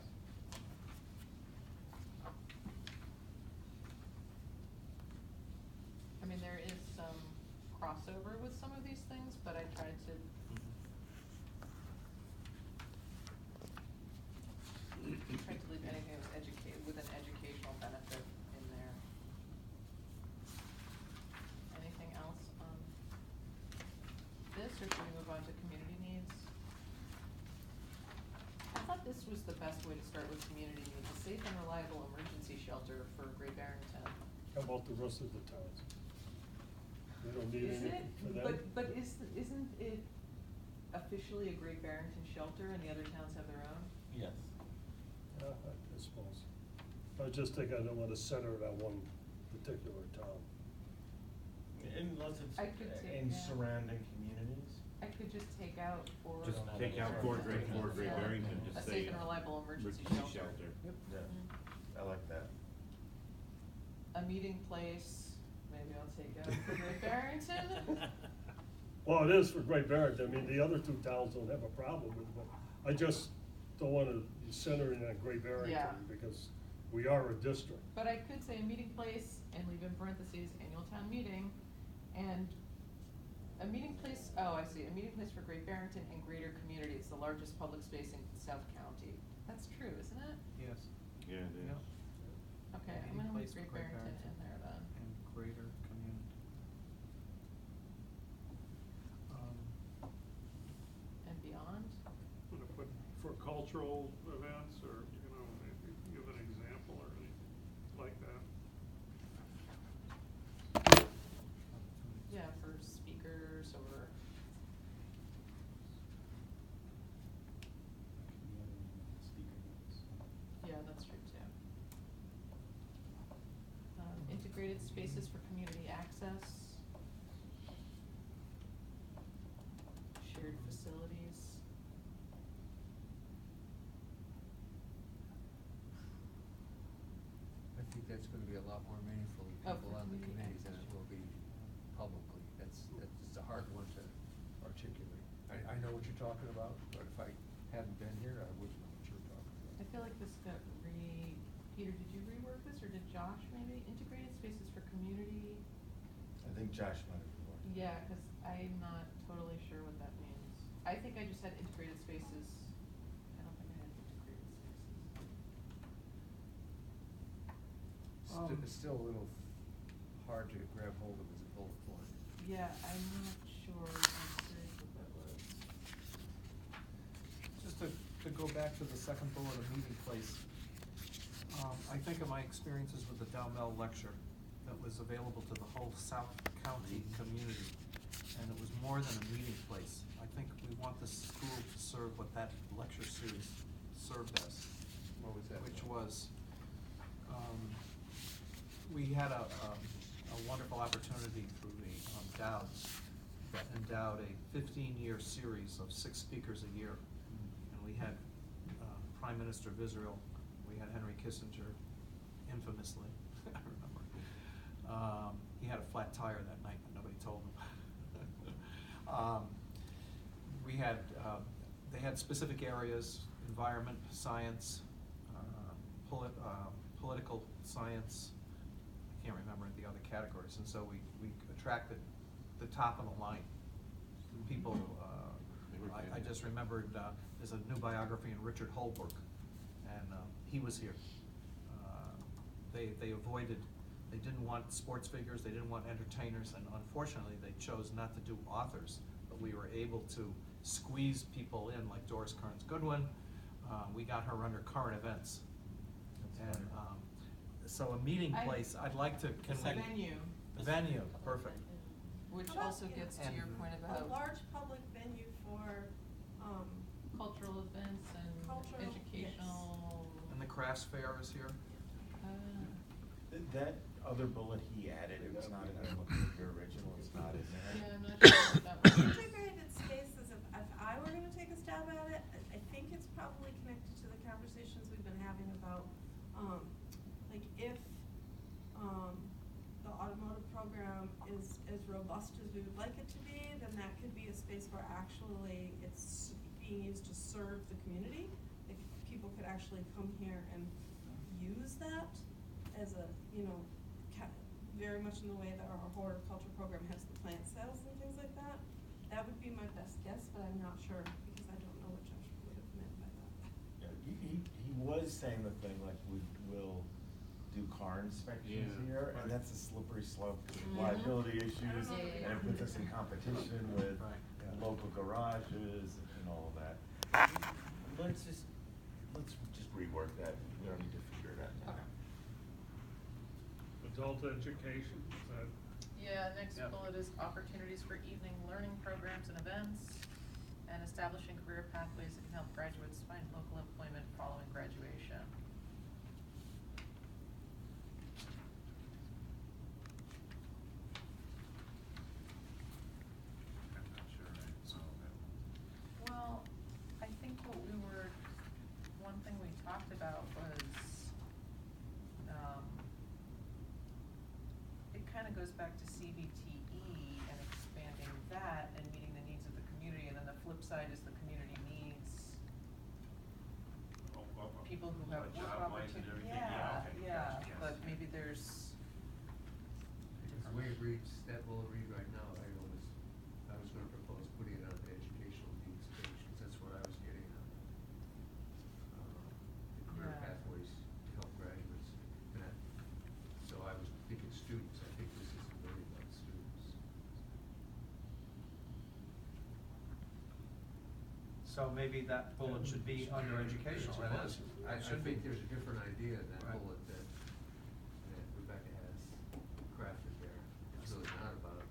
I mean, there is some crossover with some of these things, but I tried to leave anything that's with an educational benefit in there. Anything else on this, or should we move on to community needs? I thought this was the best way to start with community needs, a safe and reliable emergency shelter for Great Barrington. How about the rest of the towns? We don't need Isn't anything for it, them? but isn't it officially a Great Barrington shelter and the other towns have their own? Yes. I suppose. I just think I don't wanna center it on one particular town. Unless it's I could take in that. surrounding communities. I could just take out for. Just don't have take any out for Great Yeah. Barrington, just A say. safe and reliable emergency shelter. Yeah, Mhm. I like that. A meeting place, maybe I'll take out for Great Barrington. Well, it is for Great Barrington, I mean, the other two towns don't have a problem with it, but I just don't wanna center it on Great Yeah. Barrington, because we are a district. But I could say a meeting place and leave in parentheses annual town meeting, and a meeting place, oh, I see, a meeting place for Great Barrington and greater community, it's the largest public space in South County. That's true, isn't it? Yes. Yeah, it is. Yeah. Okay, I'm Meeting gonna place leave for Great Barrington in there then. And greater community. And beyond? I'm gonna put for cultural events or, you know, that's true too. Integrated spaces for community access. Shared facilities. I think that's gonna be a lot more meaningful to Oh, people for on the community committees than it access. will be publicly. That's a hard one to articulate. I know what you're talking about, but if I hadn't been here, I wouldn't know what you were talking about. I feel like this got Peter, did you rework this, or did Josh maybe? Integrated spaces for community? I think Josh might have worked. Yeah, cause I'm not totally sure what that means. I think I just had integrated spaces. I don't think I had integrated spaces. It's still a little hard to grab hold of as a bullet point. Yeah, I'm not sure, I'm curious what that was. Just to go back to the second bullet of meeting place, I think of my experiences with the Dalmel lecture that was available to the whole South County community, and it was more than a meeting place. I think we want the school to serve what that lecture series served as. What was that? Which was, we had a wonderful opportunity through the Dowds that endowed a 15-year series of 6 speakers a year. And we had Prime Minister of Israel, we had Henry Kissinger, infamously, I remember. He had a flat tire that night, but nobody told him. We had, they had specific areas: environment, science, political science. I can't remember the other categories, and so we attracted the top of the line people. I just remembered there's a new biography in Richard Holbrook, and he was here. They avoided, they didn't want sports figures, they didn't want entertainers, and unfortunately they chose not to do authors, but we were able to squeeze people in, like Doris Kearns Goodwin. We got her under current events. That's And right. so a meeting place, I'd like to, can It's we? a venue. Venue, perfect. Which How about, also yeah, gets to your And- point A about large public venue for, cultural events and Cultural, yes. educational. And the crafts fair is here. That other bullet he added, it was not in there, looking at your original, it's not in there. Yeah, I'm not sure what that was. integrated spaces, if I were gonna take a stab at it, I think it's probably connected to the conversations we've been having about, like if, the automotive program is as robust as we would like it to be, then that could be a space where actually it's being used to serve the community. If people could actually come here and use that as a, very much in the way that our horticulture program has the plant sales and things like that. That would be my best guess, but I'm not sure, because I don't know what Josh would have meant by that. Yeah, he was saying the thing like we will do car inspections Yeah, here, right. and that's a slippery slope to Mhm. liability issues, Yeah. and it puts us in competition with Right. local garages and all of that. Let's just rework that, we don't need to figure it out now. Okay. Adult education, is that? Yeah, next Yeah. bullet is opportunities for evening learning programs and events, and establishing career pathways that can help graduates find local employment following graduation. I'm not sure I saw that. Well, I think one thing we talked about was, it kinda goes back to CBTE and expanding that and meeting the needs of the community, and then the flip side is the community needs people who have work opportunities. Yeah, but maybe there's, Because the way it reads, that bullet read right now, I was gonna propose putting it on the educational needs page, because that's where I was getting at. The career Yeah. pathways to help graduates, so I was thinking students, I think this isn't really about students. So maybe that bullet should be under educational, it is. I It should be. think there's a different idea in that Right. bullet that Rebecca has crafted there. It's really not about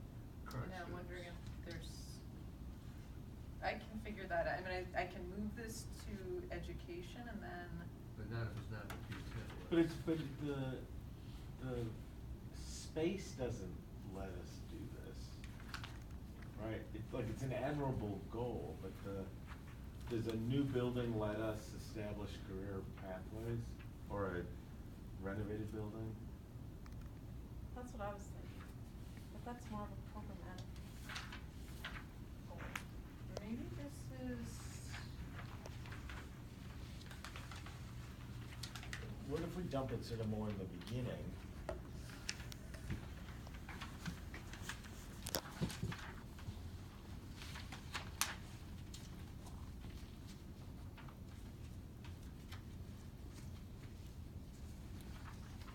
current yeah, I'm students. wondering if there's, I can figure that out. I mean, I can move this to education and then, But not if it's not But the space doesn't let us do this, right? It's like, it's an admirable goal, but does a new building let us establish career pathways, or a renovated building? That's what I was thinking, but that's more of a programmatic goal. Maybe this is, What if we dump it sort of more in the beginning?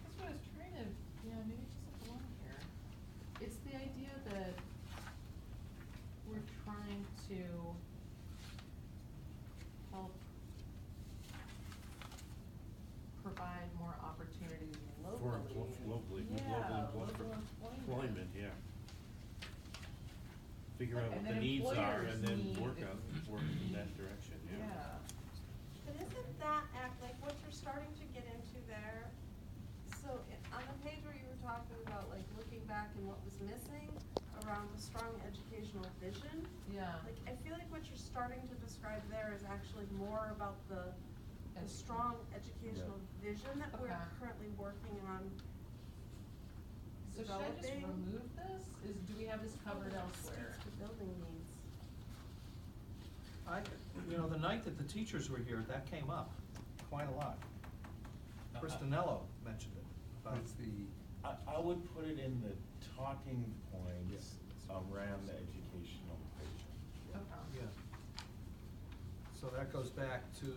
that's what I was trying to, yeah, maybe it doesn't belong here. It's the idea that we're trying to help provide more opportunities locally. Locally, with Yeah, local local employment, yeah. Figure out And what the then needs are employers and then need- work in that direction, yeah. Yeah. But isn't that like what you're starting to get into there? So on the page where you were talking about like looking back and what was missing around the strong educational vision. Yeah. Like, I feel like what you're starting to describe there is actually more about the strong educational vision that we're Okay. currently working on So should I just developing. remove this? Do we have this covered elsewhere? Speaks to building needs. The night that the teachers were here, that came up quite a lot. Christinello mentioned it. about- It's the, I would put it in the talking points around the educational vision. Okay. Yeah. So that goes back to,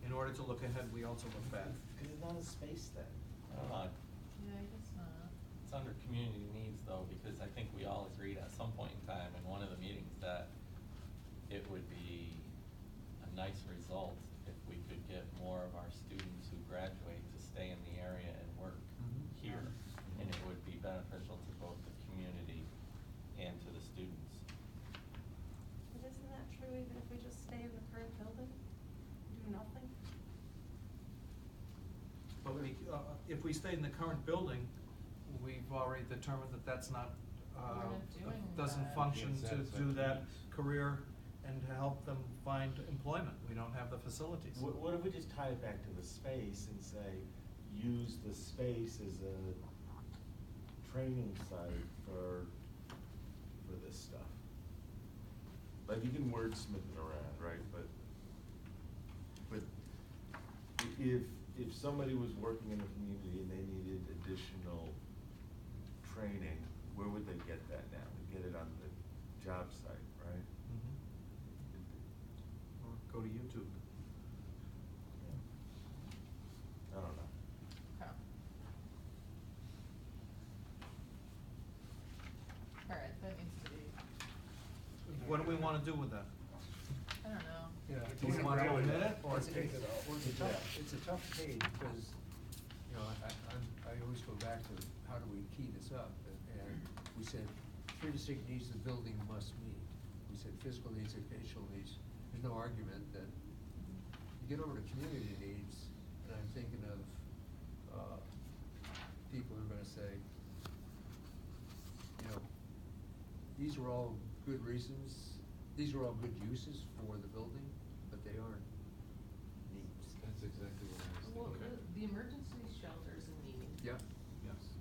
in order to look ahead, we also look back. Because it's not a space thing. Yeah, I guess not. It's under community needs though, because I think we all agreed at some point in time in one of the meetings that it would be a nice result if we could get more of our students who graduate to stay in the area and work here. And it would be beneficial to both the community and to the students. But isn't that true even if we just stay in the current building, do nothing? But if we stayed in the current building, we've already determined that that's not, We're not doing doesn't that. function Can't to satisfy do the that needs. career and to help them find employment. We don't have the facilities. What if we just tie it back to the space and say, use the space as a training site for this stuff? Like, you can wordsmith it around, right, but if somebody was working in the community and they needed additional training, where would they get that now? They get it on the job site, right? Mhm. Or go to YouTube. I don't know. Okay. Alright, that needs to be, What do we wanna do with that? I don't know. yeah. Do we wanna omit it, or It's take it out? it's a tough page, because, I always go back to, how do we key this up? And we said, three distinct needs the building must meet. We said physical needs, educational needs. There's no argument that, you get over to community needs, and I'm thinking of, people who are gonna say, these are all good reasons, these are all good uses for the building, but they aren't needs. That's exactly what I was Well, thinking. the emergency shelter is a need. Yeah. Yes.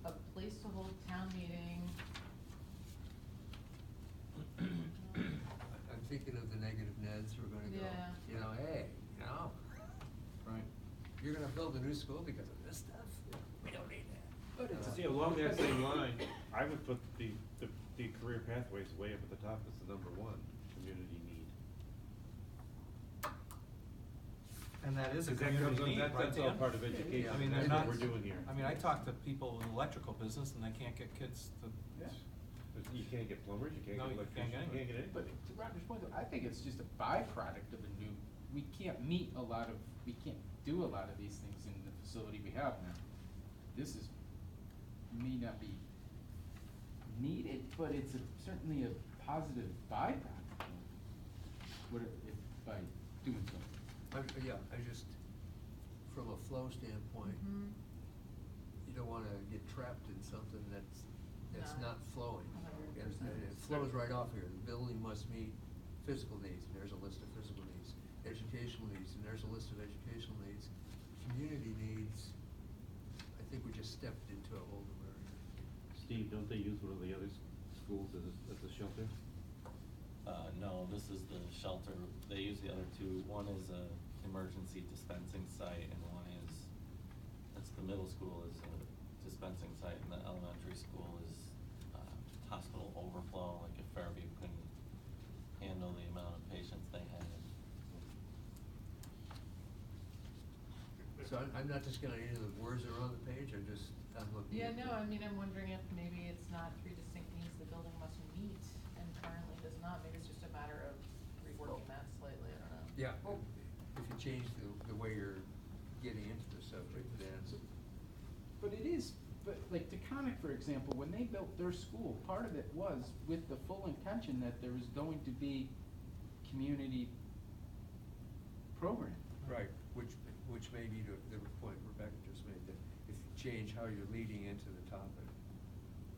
A place to hold town meeting. I'm thinking of the negative Neds who are gonna go, Yeah. Hey, Right. you're gonna build a new school because of this stuff? We don't need that. But it's. See, along that same line, I would put the career pathways way up at the top as the number one community need. And that is a 'Cause that community comes- need, right, that's all Dan? part of education. I mean, That's they're what not, we're doing here. I mean, I talk to people in the electrical business and they can't get kids to. You can't get plumbers, you can't No, get you can't electricians, get you can't get But anybody. to Roger's point, though, I think it's just a byproduct of a new, we can't do a lot of these things in the facility we have now. This may not be needed, but it's certainly a positive byproduct by doing so. Yeah, I just, from a flow standpoint, Mhm. you don't wanna get trapped in something that's No. not flowing. 100%. And it flows right off here, the building must meet physical needs, and there's a list of physical needs. Educational needs, and there's a list of educational needs. Community needs, I think we just stepped into a whole new area. Steve, don't they use one of the other schools as a shelter? No, this is the shelter. They use the other two. One is a emergency dispensing site, and one is, that's the middle school is a dispensing site, and the elementary school is hospital overflow, like if Fairview couldn't handle the amount of patients they had. So I'm not discounting any of the words that are on the page, I'm looking Yeah, at. no, I mean, I'm wondering if maybe it's not three distinct needs the building must meet, and currently does not, maybe it's just a matter of reworking that slightly, I don't know. Yeah, if you change the way you're getting into the subject, then. But it is, but like Taconic, for example, when they built their school, part of it was with the full intention that there was going to be community program. Right, which may be the point Rebecca just made, that if you change how you're leading into the topic,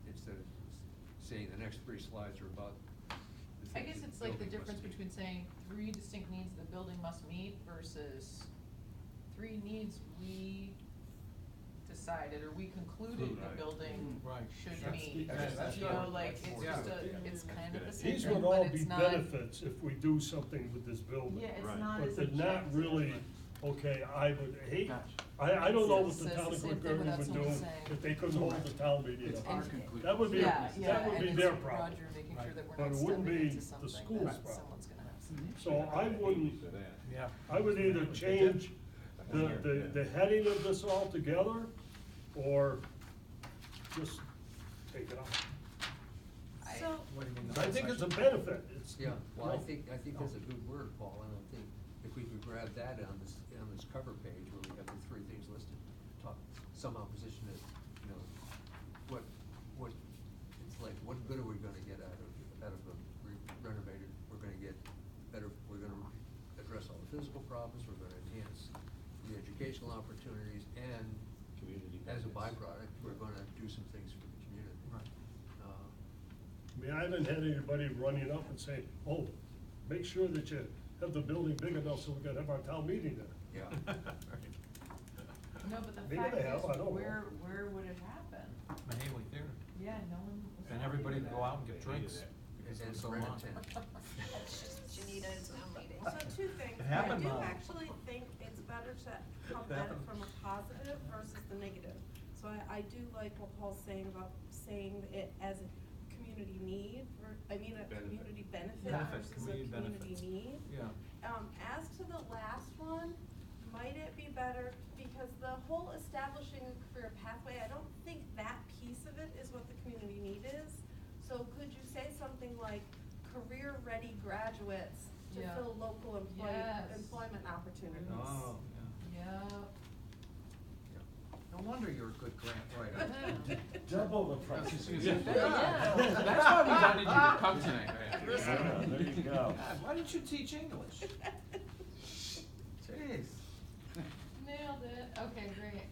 instead of saying the next 3 slides are about the I things guess that it's like the building must difference meet. between saying 3 distinct needs the building must meet versus 3 needs we decided or we concluded the Right. building Right. should That's meet. the- that's You the- know, like, it's Yeah. just it's kind of the same These thing, would but all it's be not. benefits if we do something with this building. Yeah, it's Right. not But as they're not objective. really, okay, I would hate, Gotcha. I don't know what It's the the town of same thing Glen without would do someone saying- if they couldn't hold the town meeting. It's up. our And- conclusion. That would be, Yeah, yeah, that would and be it's their problem. Roger making sure that we're But not it wouldn't stepping be into the something school's that problem. someone's gonna have some. So I wouldn't, For that. Yeah. I would either change the heading of this altogether, or just take it off. So, What do you mean? I think it's a benefit, it's. Yeah, well, I no. think that's a good word, Paul, and I think if we could grab that on this cover page where we have the 3 things listed, talk, somehow position it, you know, what, it's like, what good are we gonna get out of a renovated, we're gonna get better, we're gonna address all the physical problems, we're gonna enhance the educational opportunities, and Community as a benefits. byproduct, we're gonna do some things for the community. Right. I mean, I haven't had anybody running up and saying, oh, make sure that you have the building big enough so we can have our town meeting there. Yeah. No, but the Maybe fact they have, is, I don't know. where would it happen? Mahaley Theater. Yeah, no one was. And happy everybody with would go that. out and get They hated drinks. it. Because And it was so rent a long. tent. That's just Janita's town meeting. so 2 things. It I happened, do Mom. actually think it's better to come It at it happened. from a positive versus the negative. So I do like what Paul's saying about saying it as a community need, a Benefit. community benefit Benefit, versus a community community benefits. need. Yeah. As to the last one, might it be better, because the whole establishing a career pathway, I don't think that piece of it is what the community need is. So could you say something like career-ready graduates to Yeah. fill local Yes. employment opportunities? Oh, yeah. Yeah. No wonder you're a good grant writer. Double the I was price. just gonna say, Yeah. that's why we wanted you to come tonight. Yeah, there you go. God, why didn't you teach English? Jeez. Nailed it, okay, great.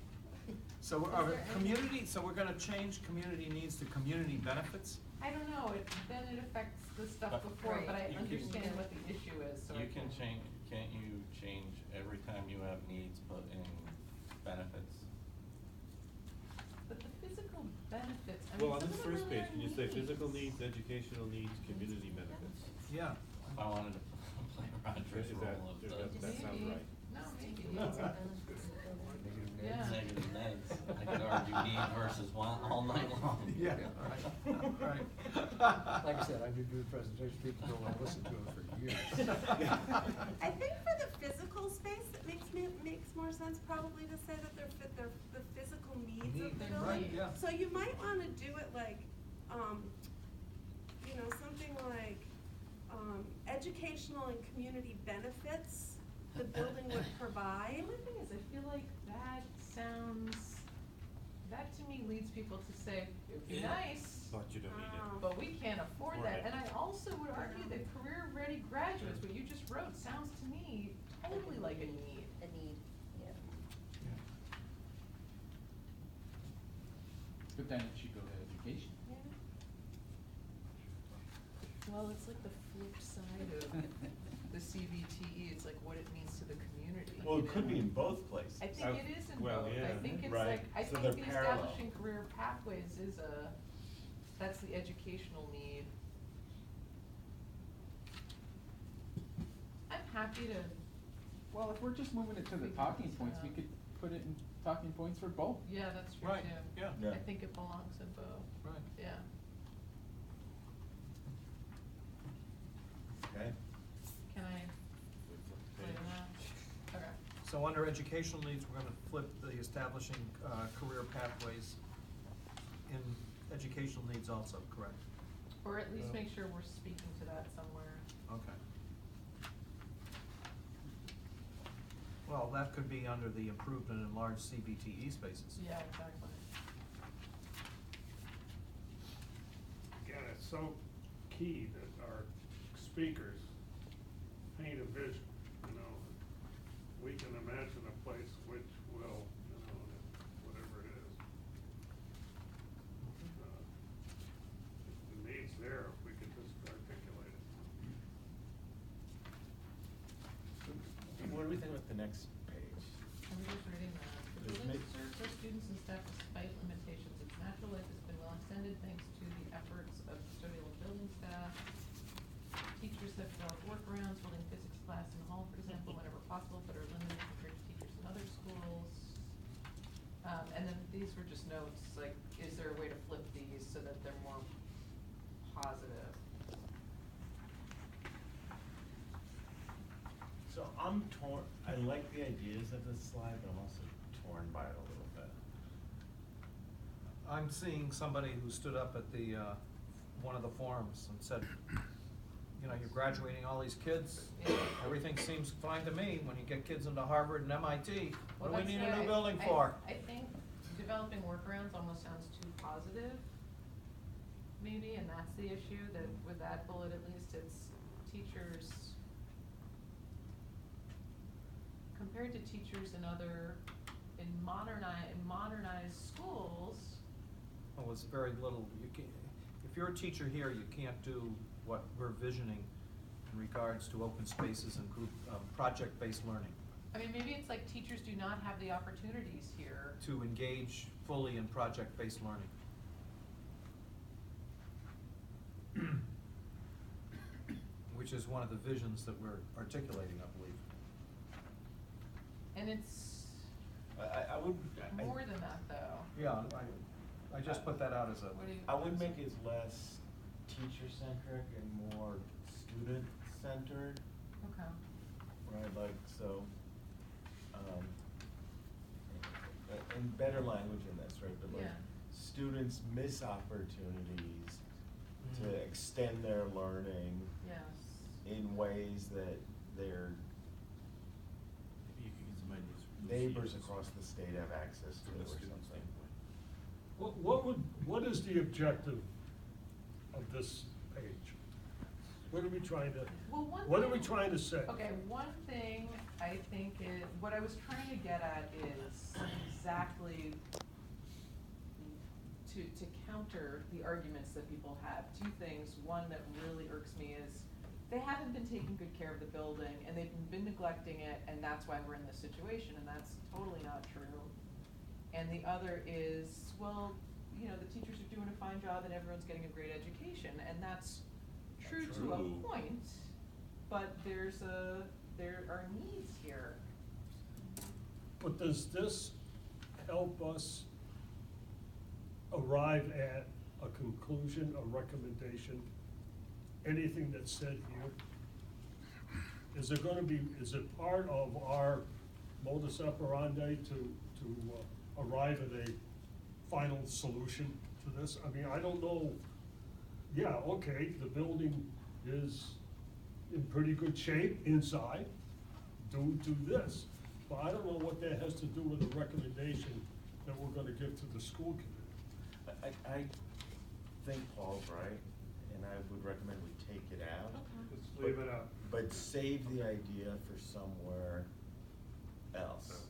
So Is our there any- community, so we're gonna change community needs to community benefits? I don't know, then it affects the stuff But- before, but I You can- understand what the issue is, so I You can change, can't you change every time you have needs, put in benefits? But the physical benefits, I mean, Well, on some this of them first really page, are can you say needs. physical needs, educational needs, community benefits? Yeah. If I wanted to play Roger's Is role that- of does the that sound Maybe. right? No, maybe. Negative Yeah. negative negs, I could argue need versus want all night long. Yeah, right, right. Like I said, I've been doing presentations, people don't wanna listen to it for years. I think for the physical space, it makes more sense probably to say that they're the physical needs of the Needs, building. right, yeah. So you might wanna do it like, you know, something like, educational and community benefits the building would provide. The only thing is, I feel like that to me leads people to say, it'd be Yeah. nice, But you don't need it. but we can't afford that. Right. And I also would argue that career-ready graduates, what you just wrote, sounds to me totally like a need. A need, yeah. But then it should go to education. Well, it's like the flip side of the CVTE, it's like what it means to the community. Well, you it could know? be in both places. I think it is in Well, both, yeah. I think it's Right. like, I So think they're the parallel. establishing career pathways is that's the educational need. I'm happy to, Well, if we're just moving it to the Figure talking this points, we out. could put it in talking points for both. yeah, that's true Right, too. yeah. Yeah. I think it belongs in both, Right. yeah. Okay. Can I play that? Okay. So under educational needs, we're gonna flip the establishing, career pathways in educational needs also, correct? Or at least make sure we're speaking to that somewhere. Okay. Well, that could be under the improved and enlarged CBTE spaces. Yeah, exactly. Again, it's so key that our speakers paint a vision, you know. We can imagine a place which will, you know, whatever it is. The need's there, if we could just articulate it. What do we think about the next page? I'm just reading that. The There's building ma- serves our students and staff despite limitations. Its natural life has been well extended thanks to the efforts of custodial and building staff. Teachers have developed workarounds, holding physics class in the hall, for example, whenever possible, but are limited compared to teachers in other schools. And then these were just notes, like, is there a way to flip these so that they're more positive? So I'm torn, I like the ideas of this slide, but I'm also torn by it a little bit. I'm seeing somebody who stood up at the, one of the forums and said, you know, you're graduating all these kids, Yeah. everything seems fine to me, when you get kids into Harvard and MIT, what do Well, we need that's a new why building I for? think developing workarounds almost sounds too positive, maybe, and that's the issue, that with that bullet at least, it's teachers, compared to teachers in modernized schools. Well, it's very little, you can, if you're a teacher here, you can't do what we're visioning in regards to open spaces and group, project-based learning, I mean, maybe it's like teachers do not have the opportunities here. to engage fully in project-based learning. Which is one of the visions that we're articulating, I believe. And it's I would. more than that, though. Yeah, I just put that out as a. What do you? I would make it less teacher-centric and more student-centered, Okay. right, like, so, and better language in this, right, but like, Yeah. students miss opportunities to Mm. extend their learning Yes. in ways that their Maybe you could get some ideas from neighbors Lucy. across the state have access to From or a student something. standpoint. What is the objective of this page? What are we trying to, Well, one what are we thing- trying to say? Okay, one thing I think is, what I was trying to get at is exactly to counter the arguments that people have. Two things. One that really irks me is they haven't been taking good care of the building and they've been neglecting it, and that's why we're in this situation, and that's totally not true. And the other is, well, you know, the teachers are doing a fine job and everyone's getting a great education, and that's true to a True. point, but there are needs here. But does this help us arrive at a conclusion, a recommendation, anything that's said here? Is it gonna be, is it part of our modus operandi to arrive at a final solution to this? I mean, I don't know, yeah, okay, the building is in pretty good shape inside, do this. But I don't know what that has to do with the recommendation that we're gonna give to the school committee. I think Paul's right, and I would recommend we take it out. Just leave it out. But save the idea for somewhere else.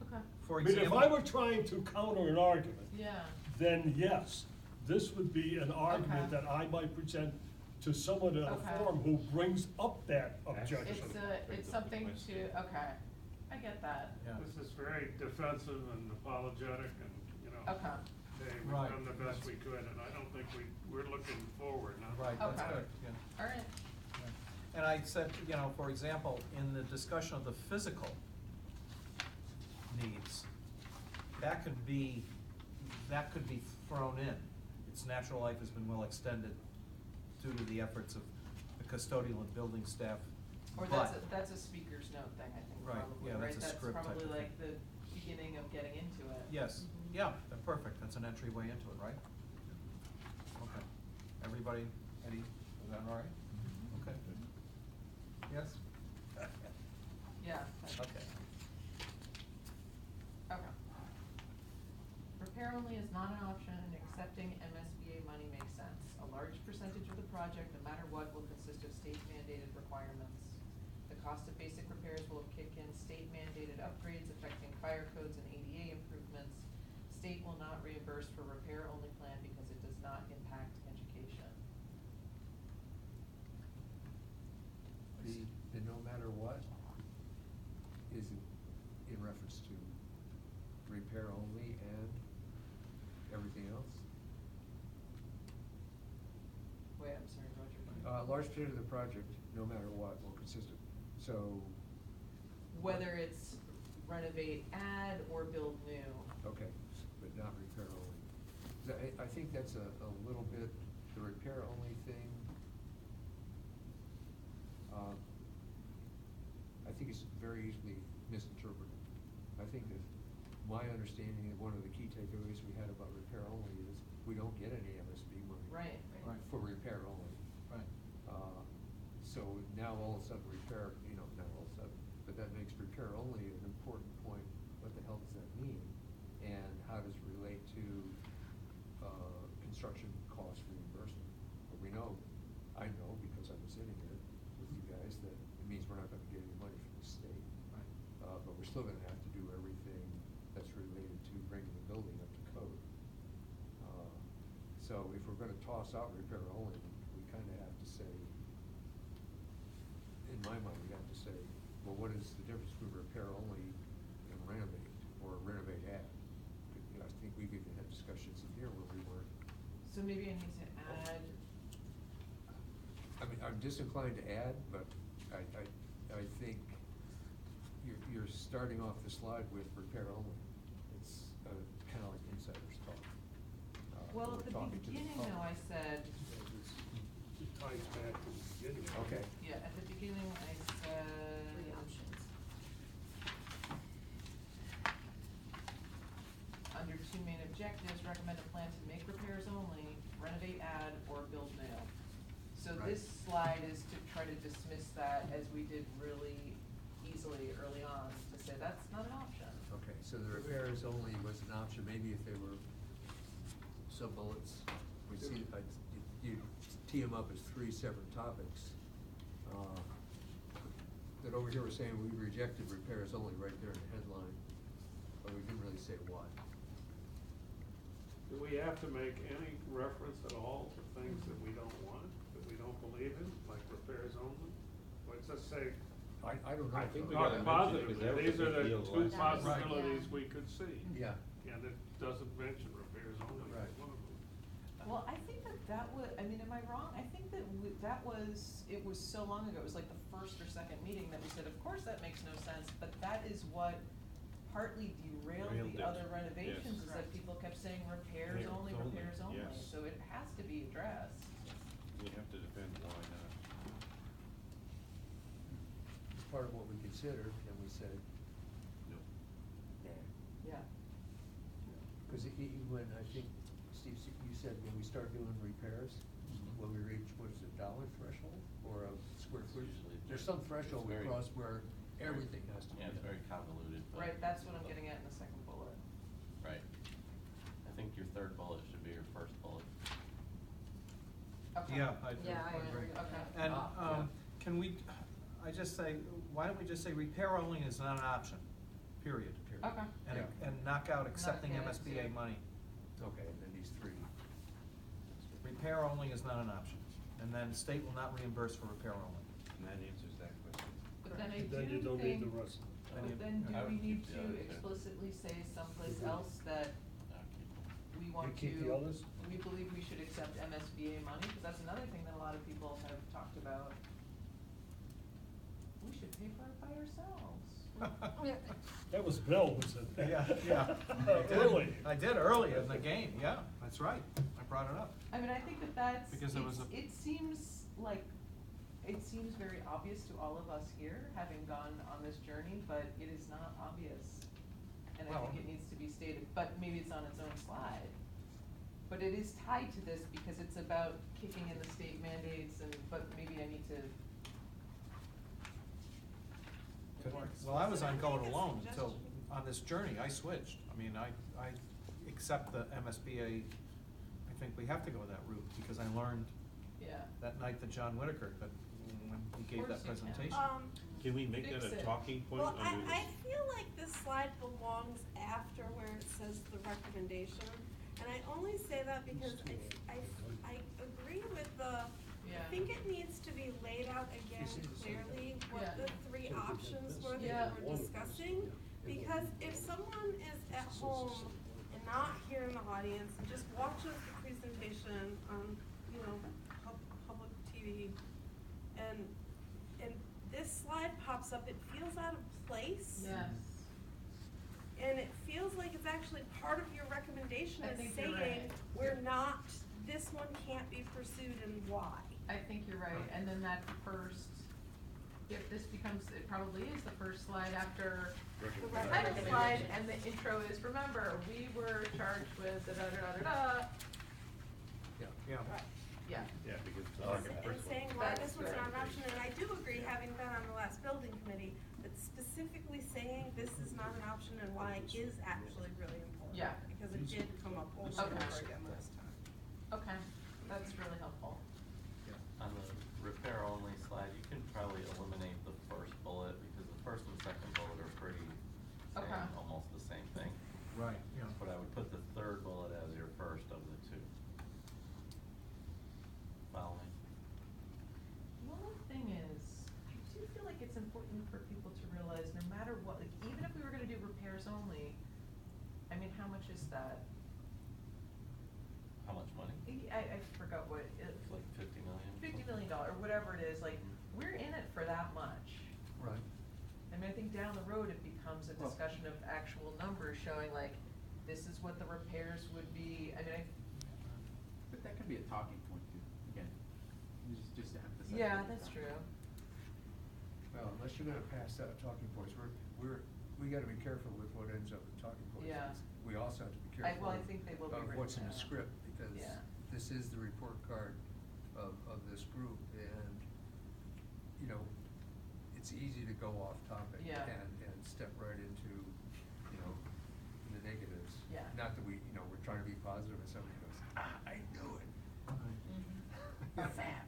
Okay. For I mean, if example. I were trying to counter an argument, Yeah. then yes, this would be an argument Okay. that I might present to someone in a Okay. forum who brings up that objection. It's something to, okay, I get that. Yeah. This is very defensive and apologetic and, Okay. hey, we've Right, done the best that's- we could, and I don't think we're looking forward, not. Right, that's Okay. good, yeah. All right. Yeah. And I said, for example, in the discussion of the physical needs, that could be thrown in. Its natural life has been well extended due to the efforts of the custodial and building staff, Or but. that's a speaker's note thing, I think, Right, probably, yeah, right? that's a script type probably of like thing. the beginning of getting into it. Yes, Mhm. yeah, perfect, that's an entryway into it, right? Okay, everybody, Eddie, is that all right? Okay. Yes? Yeah. that's- Okay. Okay. Repair only is not an option, and accepting MSBA money makes sense. A large percentage of the project, no matter what, will consist of state mandated requirements. The cost of basic repairs will kick in state mandated upgrades affecting fire codes and ADA improvements. State will not reimburse for repair only plan because it does not impact education. The no matter what is in reference to repair only and everything else? Wait, I'm sorry, Roger. A large percentage of the project, no matter what, will consist of, so. Whether it's renovate, add, or build new. Okay, but not repair only. I think that's a little bit, the repair only thing. I think it's very easily misinterpreted. I think that my understanding of one of the key takeaways we had about repair only is we don't get any MSB money. Right. Right. For repair only. Right. So now all of a sudden repair, not all of a sudden, but that makes repair only an important point. What the hell does that mean? And how does it relate to, construction cost reimbursement? But I know because I've been sitting here with you guys, that it means we're not gonna get any money from the state. Right. But we're still gonna have to do everything that's related to bringing the building up to code. So if we're gonna toss out repair only, we kinda have to say, in my mind, we have to say, well, what is the difference between repair only and renovate, or renovate add? I think we've even had discussions in here where we weren't. So maybe I need to add, I mean, I'm disinclined to add, but I think you're starting off the slide with repair only. It's kinda like insider's talk. well, We're at the talking to the beginning public. though, I said, It ties back to the beginning. Okay. yeah, at the beginning I said. Three options. Under two main objectives, recommend a plan to make repairs only, renovate, add, or build new. So Right. this slide is to try to dismiss that as we did really easily early on, to say that's not an option. Okay, so the repairs only was an option, maybe if they were sub-bullets, we see, you tee them up as three separate topics. That over here we're saying we rejected repairs only right there in the headline, but we didn't really say why. Do we have to make any reference at all to things that we don't want, that we don't believe in, like repairs only? Let's just say, I don't know. I think we talk gotta mention it, 'cause positively, that was a these are big the deal two last time. possibilities Right. we could see. Yeah. And it doesn't mention repairs only Right. as one of them. Well, I think that was, I mean, am I wrong? I think that it was so long ago, it was like the first or second meeting that we said, of course that makes no sense, but that is what partly derailed Derailed the it. other renovations, Yes. is that people kept saying repairs Repairs only, only, repairs only, yes. so it has to be addressed. We have to defend why not. It's part of what we considered, and we said, No. Yeah. because when, I think, Steve, you said when we start doing repairs, Mhm. when we reach, what is it, dollar threshold, or a square It's footage? usually There's just- some threshold it's we very- cross where everything has to be Yeah, it's done. very convoluted, but. Right, that's what I'm getting at in the second bullet. Right. I think your third bullet should be your first bullet. Okay. Yeah, I do. Yeah, I agree. agree. Okay. And, Yeah. can we, I just say, why don't we just say repair only is not an option, period. Okay. And, Yeah. and knock out accepting get MSBA into- money. Okay, and then these three. Repair only is not an option, and then state will not reimburse for repair only. And that answers that question. But then I Then you do don't need the think, rest. Then you- but then do I would we need keep the to other two. explicitly say someplace else that we want to? You keep the others? We believe we should accept MSBA money, because that's another thing that a lot of people have talked about. We should pay for it by ourselves. That was Bill who said that. Yeah. I did. Early. I did early in the game, yeah, that's right, I brought it up. I mean, I think that that's, Because there was it seems like, it seems very obvious to all of us here, having gone on this journey, but it is not obvious. And I Well- think it needs to be stated, but maybe it's on its own slide. But it is tied to this because it's about kicking in the state mandates and, but maybe I need to. Well, I was on Can I going make a alone until, suggestion? on this journey, I switched. I mean, I accept the MSBA, I think we have to go that route, because I learned Yeah. that night that John Whitaker, that when he gave that Of course you can. presentation. Can we make that Fix a it. talking point Well, under this? I feel like this slide belongs after where it says the recommendation. And I only say that because I agree with I Yeah. think it needs to be laid out again clearly what Yeah. the three options were Yeah. that we were discussing. Because if someone is at home and not here in the audience and just watches the presentation on, public TV, and this slide pops up, it feels out of place. Yes. And it feels like it's actually part of your recommendation I is think you're saying, right. we're not, this one can't be pursued and why. I think you're right, and then that first, if this becomes, it probably is the first slide after the title slide, and the intro is, remember, we were charged with da-da-da-da-da. Yeah. Yeah. Right. Yeah. Yeah, because it's And the first one. saying why That's this was not an right. option, and I do agree, having been on the last building committee, that specifically saying this is not an option and why is actually really important. Yeah. Because it did come up over and Okay. over again last time. Okay, that's really helpful. On the repair only slide, you can probably eliminate the first bullet, because the first and second bullet are pretty Okay. saying almost the same thing. Right, yeah. But I would put the third bullet as your first of the two. Following. One other thing is, I do feel like it's important for people to realize, no matter what, like, even if we were gonna do repairs only, I mean, how much is that? How much money? I forgot what, It's like 50 million. $50 million, or whatever it is, like, we're in it for that much. Right. I mean, I think down the road, it becomes a Well- discussion of actual numbers showing like, this is what the repairs would be, I mean, But that could be a talking point too, again, just to emphasize. yeah, what you're that's talking true. about. Well, unless you're gonna pass out talking points, we gotta be careful with what ends up in talking points. Yeah. We also have to be I- careful well, I think they will be of written what's in the down. script, because Yeah. this is the report card of this group, and, it's easy to go off topic Yeah. and step right into, the negatives. Yeah. Not that we're trying to be positive and somebody goes, I knew it. Mhm. Fap.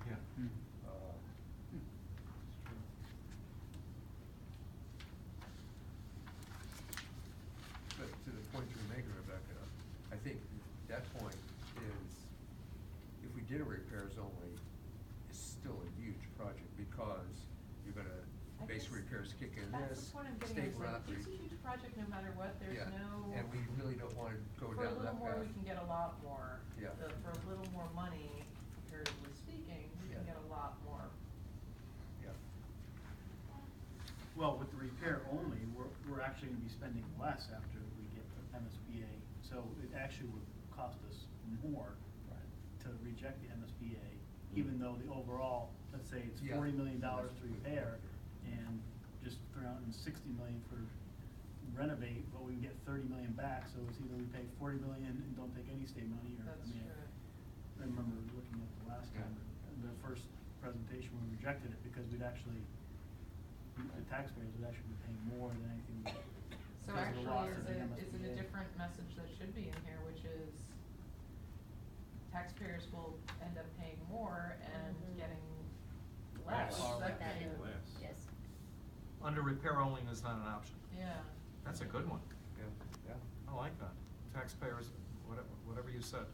Yeah. But to the point you're making, Rebecca, I think that point is, if we did a repairs only, it's still a huge project, because you're gonna I base guess repairs kick in That's this, the point I'm getting state at, is will like, not it's a huge project no matter what, there's Yeah, no. and we really don't wanna go For a down that little more, path. we can get a lot more. Yeah. For a little more money, comparatively speaking, we can Yeah. get a lot more. Yeah. Well, with the repair only, we're actually gonna be spending less after we get the MSBA, so it actually would cost us more to reject the MSBA, even though the overall, let's say it's Yeah. $40 million to repair, and just $360 million for renovate, but we can get 30 million back, so it's either we pay 40 million and don't take any state money, or, That's true. I remember looking at the last Yeah. time, the first presentation, we rejected it because we'd actually, the taxpayers would actually be paying more than anything. So because of the loss actually, of the is it a MSBA. different message that should be in here, which is taxpayers will end up paying more and Mhm. getting less? Less. That That kind in- of- Less. Yes. Under repair only is not an option. Yeah. That's a good one. Yeah. I like that. Taxpayers whatever you said.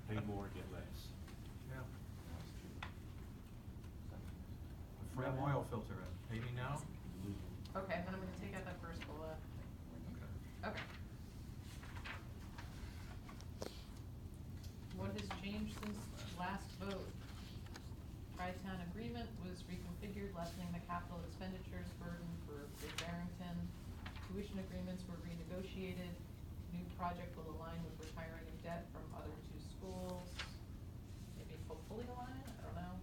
Pay more, get less. Yeah. The Fram oil filter, pay me now? Okay, then I'm gonna take out that first bullet. Okay. Okay. What has changed since last vote? Tri-Town agreement was reconfigured, lessening the capital expenditures burden for Great Barrington. Tuition agreements were renegotiated. New project will align with retiring of debt from other two schools. Maybe hopefully align, I don't know.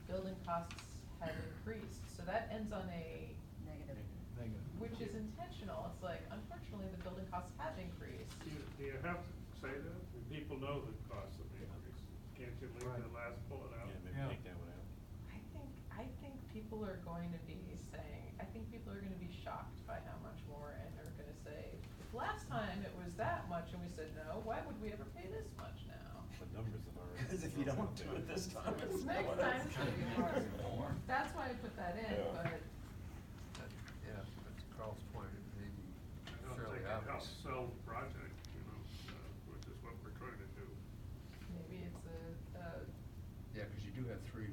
Building costs have increased, so that ends on a, Negative. Negative. which is intentional. It's like, unfortunately, the building costs have increased. Do you have to say that? People know the cost of the increase. Can't you leave Right. the last bullet out? Yeah, maybe Yeah. take that one out. I think people are going to be saying, I think people are gonna be shocked by how much more, and they're gonna say, if last time it was that much and we said no, why would we ever pay this much now? The numbers have already. Because if you don't do it this time, it's Next going time up. it's gonna be more. That's why I put that in, Yeah. but, Yeah, but to Carl's point, it may be I don't fairly think it helps obvious. sell the project, which is what we're trying to do. maybe it's Yeah, cause you do have three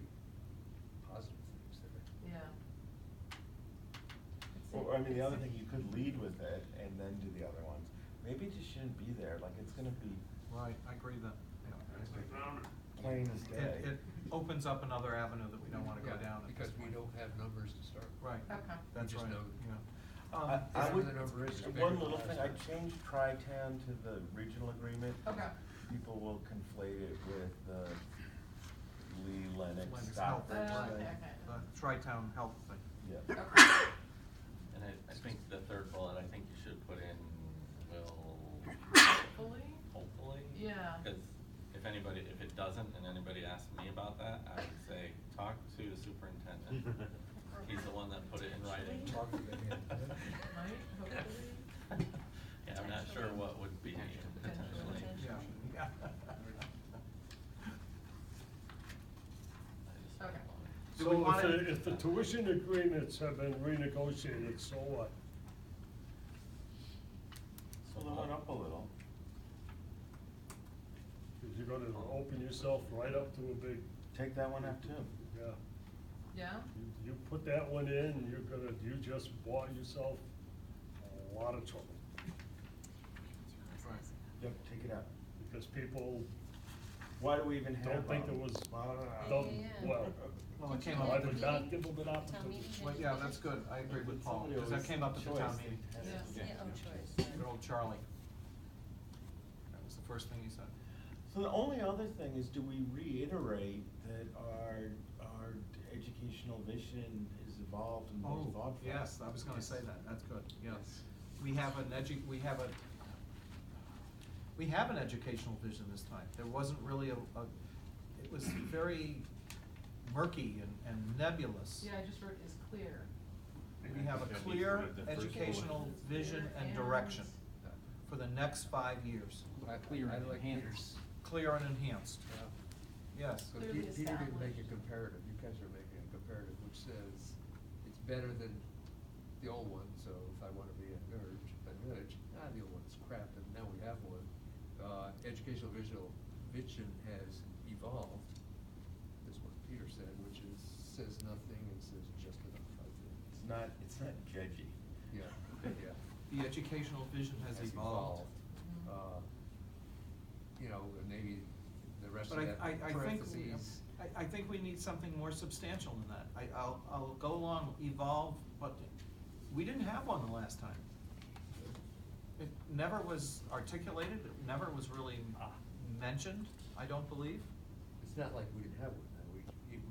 positive things there. yeah. Well, I mean, the other thing, you could lead with it and then do the other ones. Maybe it just shouldn't be there, like, it's gonna be Right, I agree that, It's a downer. plain as day. it opens up another avenue that we don't wanna go Yeah, down at this because we point. don't have numbers to start. with. Right, Okay. that's just right, know- yeah. I Whatever would, the number is bigger one than little last thing, I time. changed Tri-Town to the regional agreement. Okay. People will conflate it with the Lee Lennox Lennox Stockbridge Health, thing. okay. Tri-Town health thing. Yeah. Okay. And I think the third bullet, I think you should put in will, Hopefully? hopefully. Yeah. Because if it doesn't, and anybody asks me about that, I would say, talk to the superintendent. He's the one that put it in writing. Talk to the man. Might, hopefully. Yeah, I'm not sure what would be potentially. Yeah. I just don't Okay. want Do we So wanna- if the tuition agreements have been renegotiated, so what? So they went up a little. Cause you're gonna open yourself right up to a big, Take that one out too. yeah. Yeah? You put that one in, you just bought yourself a lot of trouble. Right. Yep, take it out. Because people Why do we even have? don't think there was, don't, well, Well, it came I up, would not give them an Town opportunity. meeting? well, yeah, that's good, I agree with Paul, because that came up at the town meeting. Yeah. Yeah, oh, choice. Good old Charlie. That was the first thing he said. So the only other thing is, do we reiterate that our educational vision is evolved and more thoughtful? Yes, I was gonna say that, that's good, yes. We have an educational vision this time. There wasn't really it was very murky and nebulous. Yeah, I just wrote is clear. We have a Yeah, clear the first educational bullet. vision and And- direction for the next 5 years. Clear I and like enhanced. Clear and enhanced, yes. So Clearly Peter didn't make a established. comparative, you guys are making a comparative, which says it's better than the old one, so if I wanna be a nudge, the old one's crap, and now we have one. Educational vision has evolved, is what Peter said, which says nothing and says just enough, I think. It's not judgy. Yeah, yeah. The educational vision has evolved. You know, and maybe the rest But of that I think, parentheses. I think we need something more substantial than that. I'll go along, evolve, but we didn't have one the last time. It never was articulated, it never was really mentioned, I don't believe. It's not like we didn't have one, though.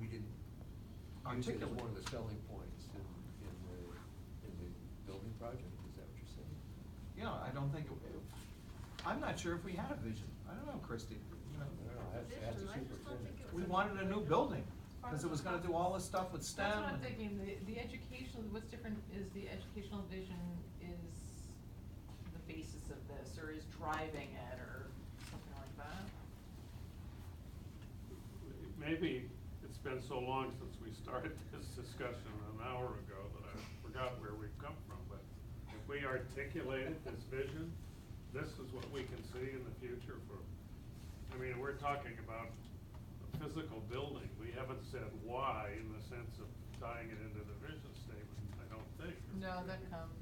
We didn't use it as Articulate. one of the selling points in the building project, is that what you're saying? Yeah, I don't think, I'm not sure if we had a vision. I don't know, Christie, you know. I don't know, that's Vision, a I just don't superintendent. think it We wanted a new building, cause it was gonna do all this stuff with STEM. That's what I'm and- thinking, the educational, what's different is the educational vision is the basis of this, or is driving it, or something like that. Maybe it's been so long since we started this discussion an hour ago that I forgot where we've come from, but if we articulated this vision this is what we can see in the future for, I mean, we're talking about a physical building. We haven't said why in the sense of tying it into the vision statement, I don't think. No, that comes,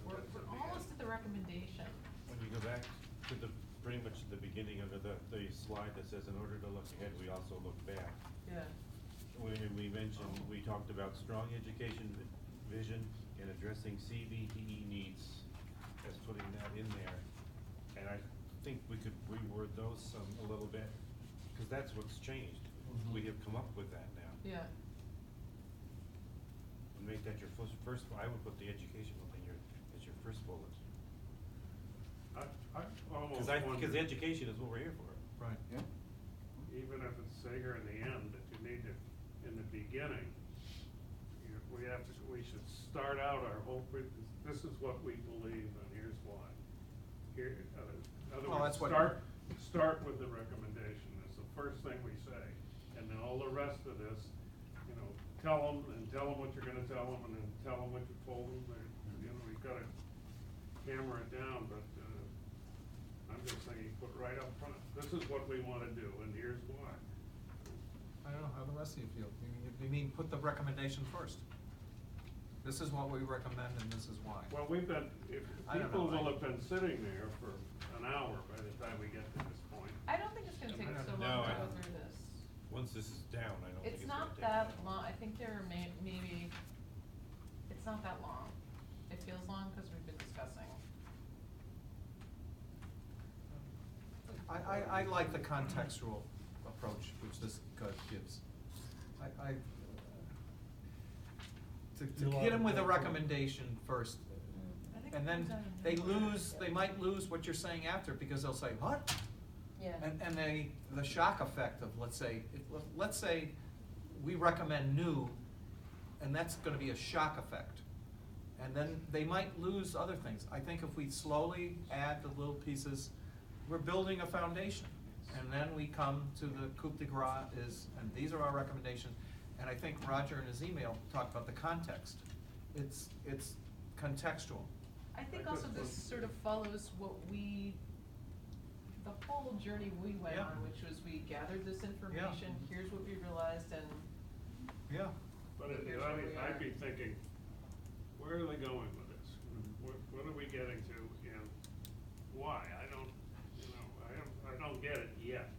we're That's at the almost end. at the recommendation. When you go back to the, pretty much the beginning of the slide that says, in order to look ahead, we also look back. Yeah. When we mentioned, we talked about strong education vision and addressing CVTE needs, as putting that in there. And I think we could reword those a little bit, because that's what's changed. Mhm. We have come up with that now. Yeah. And make that your first, I would put the educational thing as your first bullet. I almost Because wonder, education is what we're here for. Right. Yeah. even if it's say here in the end, that you need to, in the beginning, we should start out our whole, this is what we believe and here's why. Here, in other Well, words, that's what- start with the recommendation, it's the first thing we say. And then all the rest of this, tell them what you're gonna tell them, and then tell them what you told them. We've gotta hammer it down, but, I'm just saying, put right up front, this is what we wanna do, and here's why. I don't know how the rest of you feel. You mean put the recommendation first? This is what we recommend and this is why. Well, I don't people know, will have been sitting there for an hour by the time we get to this point. I don't think it's gonna take I us so don't long know. to No, go through this. Once this is down, I don't think It's it's gonna not take that long. long, I think there are maybe, it's not that long. It feels long because we've been discussing. I like the contextual approach which this gives. To hit them with a recommendation first, I think and it then comes out of they might lose what you're saying after, because they'll say, what? Yeah. And the shock effect of, let's say we recommend new, and that's gonna be a shock effect. And then they might lose other things. I think if we slowly add the little pieces, we're building a foundation. And then we come to the coup de grace and these are our recommendations. And I think Roger in his email talked about the context. It's contextual. I think I also just this was- sort of follows the whole journey we went Yeah. on, which was we gathered this information, here's what we realized, and Yeah. But Here's where we I'd are. be thinking, where are they going with this? What are we getting to, and why? I don't get it yet,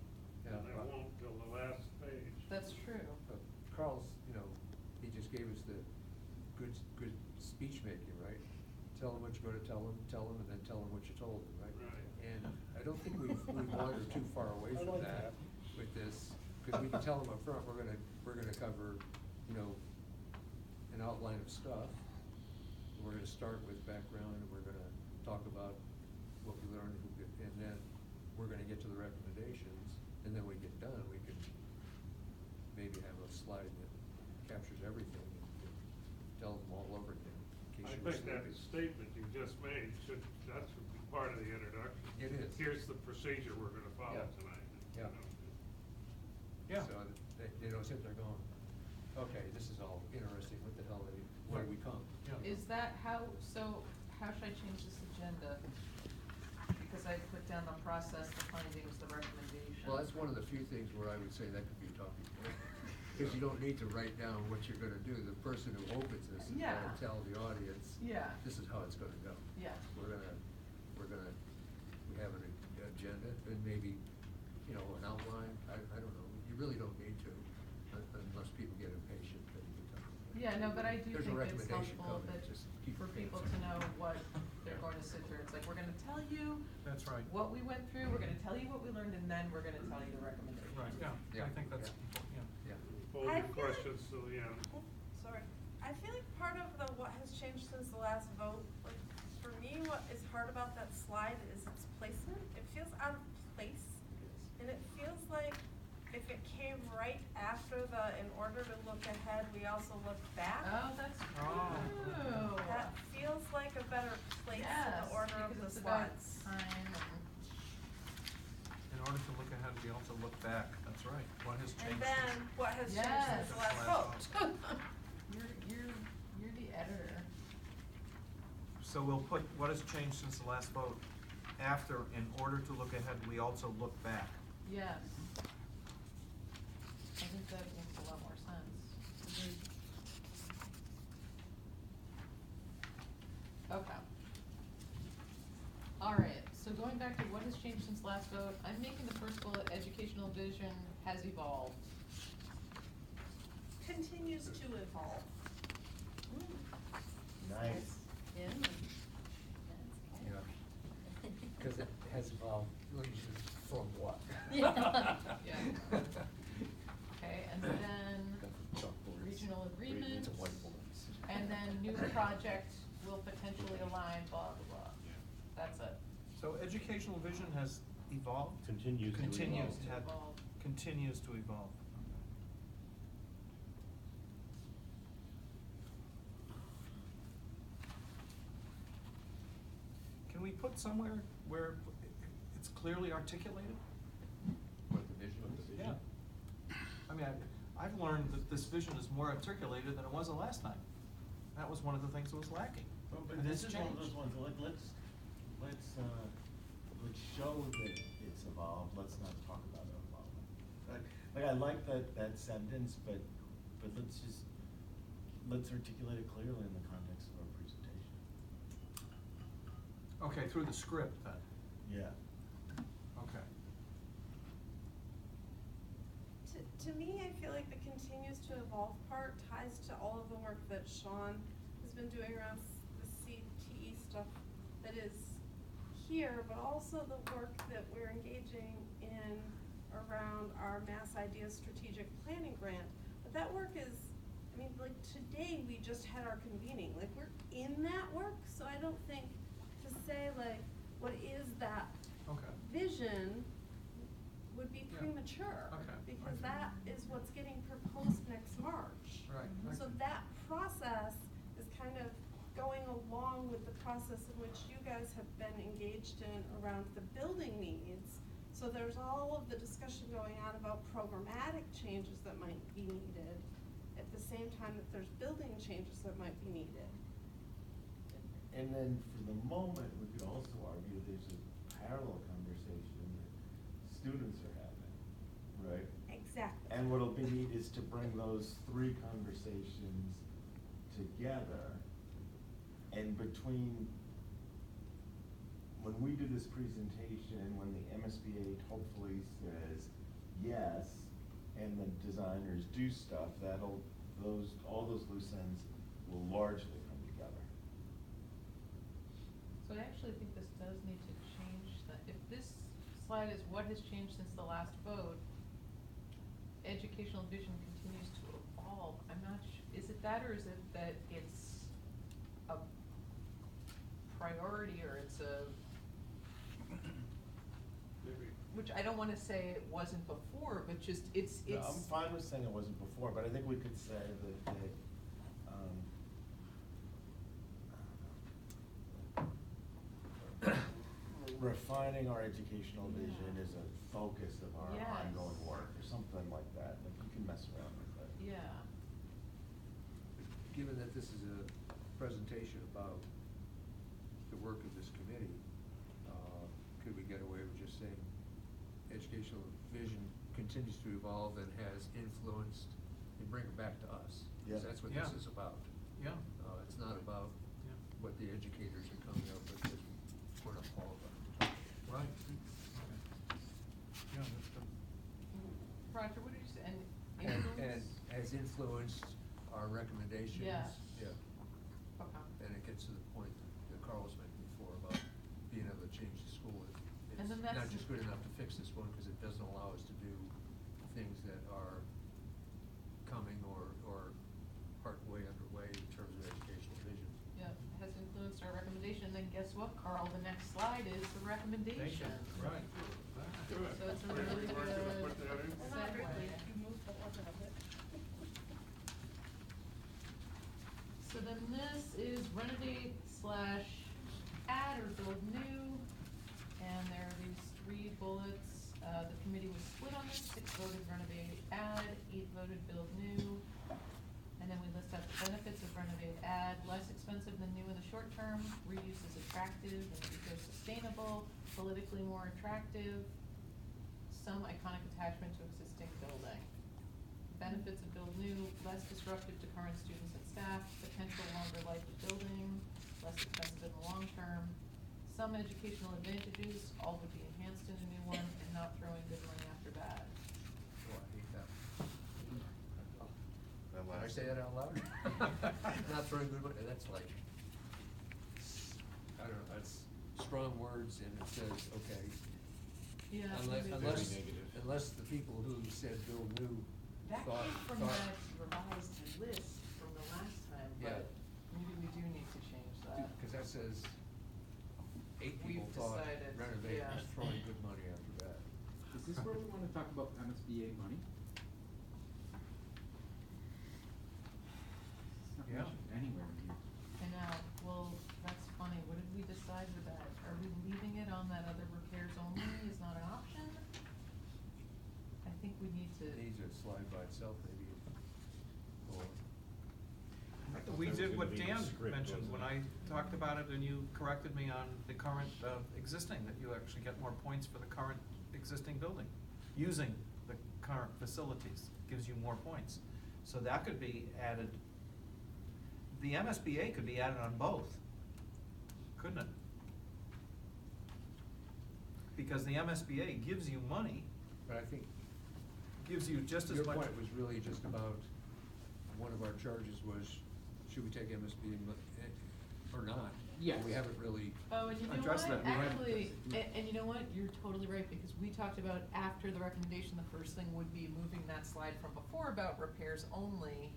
and Yeah, I well- won't till the last page. that's true. But Carl's, he just gave us the good speech making, right? Tell them what you're gonna tell them, and then tell them what you told them, right? Right. And I don't think we've wandered too far away from that with this, because we can tell them up front, we're gonna cover, an outline of stuff. We're gonna start with background, and we're gonna talk about what we learned, and then we're gonna get to the recommendations, and then we get done, we can maybe have a slide that captures everything, and tell them all over again, in I case you were think that sleeping. statement you just made that should be part of the introduction. It is. Here's the procedure we're gonna follow Yeah. tonight. Yeah. Yeah. So they don't sit there going, okay, this is all interesting, what the hell, where do we come? Yeah. Is that how should I change this agenda? Because I put down the process, the findings, the recommendation. Well, that's one of the few things where I would say that could be a talking point, because you don't need to write down what you're gonna do, the person who opens this is Yeah. gonna tell the audience, Yeah. this is how it's gonna go. Yeah. We have an agenda, and maybe, an outline, I don't know, you really don't need to, unless people get impatient, then you can. Yeah, no, but I do There's a think it's recommendation helpful coming, that, just keep for your people pants to on. know what they're going to sit through. It's like, we're gonna tell you That's right. what we went through, we're gonna tell you what we learned, and then we're gonna tell you the recommendations. Right, yeah. Yeah. I think that's Yeah. important, yeah. Yeah. Hold I your feel like- questions till the end. Sorry. I feel like part of what has changed since the last vote, like, for me, what is hard about that slide is its placement. It feels out of place. And it feels like if it came right after in order to look ahead, we also look back. Oh, that's Oh. true. That feels like a better place in Yes, the order of because the it's about slides. time and- In order to look ahead, we also look back, that's right. What has changed? And then what has changed Yes. since the last vote. You're the editor. So we'll put, what has changed since the last vote? after, in order to look ahead, we also look back. Yes. I think that makes a lot more sense. Okay. All right, so going back to what has changed since last vote, I'm making the first bullet, educational vision has evolved. Continues to evolve. Nice. Yeah. You know, because it has evolved, from what? Yeah. Yeah. Okay, and then regional agreements, To whiteboards. and then new project will potentially align, blah, blah, blah. That's it. So educational vision has evolved? Continues to Continues evolve. to have- Evolve. Continues to evolve. Can we put somewhere where it's clearly articulated? What the vision is? Yeah. I mean, I've learned that this vision is more articulated than it was the last time. That was one of the things that was lacking. But And this it's is one of changed. those ones, let's show that it's evolved, let's not talk about it evolving. Like, I like that sentence, but let's articulate it clearly in the context of our presentation. Okay, through the script then. Yeah. Okay. To me, I feel like the continues to evolve part ties to all of the work that Sean has been doing around the CTE stuff that is here, but also the work that we're engaging in around our Mass Ideas Strategic Planning Grant. But that work is, I mean, like today we just had our convening, like we're in that work, so I don't think to say like, what is that Okay. vision would be Yeah. premature. Okay. Because that is what's getting proposed next March. Right. So Okay. that process is kind of going along with the process in which you guys have been engaged in around the building needs. So there's all of the discussion going on about programmatic changes that might be needed, at the same time that there's building changes that might be needed. And then for the moment, we could also argue there's a parallel conversation that students are having, right? Exactly. And what'll be neat is to bring those three conversations together, and between, when we do this presentation, when the MSBA hopefully says yes, and the designers do stuff, all those loose ends will largely come together. So I actually think this does need to change that. If this slide is what has changed since the last vote, educational vision continues to evolve. I'm not is it that, or is it that it's a priority, or it's a, Maybe. which I don't wanna say it wasn't before, but just, it's. No, I'm fine with saying it wasn't before, but I think we could say that, refining our educational vision is a focus of our Yes. ongoing work, or something like that, like you can mess around with it. Yeah. Given that this is a presentation about the work of this committee, could we get away with just saying educational vision continues to evolve and has influenced, and bring it back to us? Yeah. Because that's what Yeah. this is about. Yeah. It's not about Yeah. what the educators are coming up with, because we're not qualified to talk. Right. Okay. Yeah, that's good. Roger, what did you say? And And influence? has influenced our recommendations. Yes. Yeah. Okay. And it gets to the point that Carl was making before about being able to change the school. And then It's not that's- just good enough to fix this one, because it doesn't allow us to do things that are coming or partway underway in terms of educational vision. Yeah, has influenced our recommendation, then guess what, Carl, the next slide is the recommendation. Right. Good. So it's a Maybe really we weren't gonna good put that in? Well, not segue. really, if you move the order of it. So then this is renovate / add or build new, and there are these 3 bullets. The committee was split on this, 6 voted renovate, add, 8 voted build new. And then we list out the benefits of renovate, add, less expensive than new in the short term, reuse is attractive and eco-sustainable, politically more attractive, some iconic attachment to existing building. Benefits of build new, less disruptive to current students and staff, potential longer life of building, less expensive in the long term, some educational advantages, all would be enhanced in a new one, and not throwing good money after bad. Oh, I hate that. That Can I last- say that out loud? Not throwing good money, that's like, I don't know, that's strong words and it says, okay. Yeah. Unless, maybe- unless, Very negative. unless the people who said build new That thought. came from thought- that revised list from the last time, Yeah. but maybe we do need to change that. Cause that says, 8 people We've thought decided, renovate yeah. was throwing good money after bad. Is this where we wanna talk about MSBA money? It's not Yeah. mentioned anywhere in here. And now, well, that's funny, what did we decide with that? Are we leaving it on that other repairs only is not an option? I think we need to. It needs to slide by itself maybe. Or, We That was did gonna what be the Dan script, mentioned when wasn't I talked about it and you corrected me on the current, existing, that you actually get more points for the current existing building. Using the current facilities gives you more points. So that could be added, the MSBA could be added on both, couldn't it? Because the MSBA gives you money, but I think gives you just as your much. point was really just about, one of our charges was, should we take MSB or not? Yes. We haven't really. Oh, and you know Address what, that. We haven't actually, addressed it. and you know what, you're totally right, because we talked about after the recommendation, the first thing would be moving that slide from before about repairs only.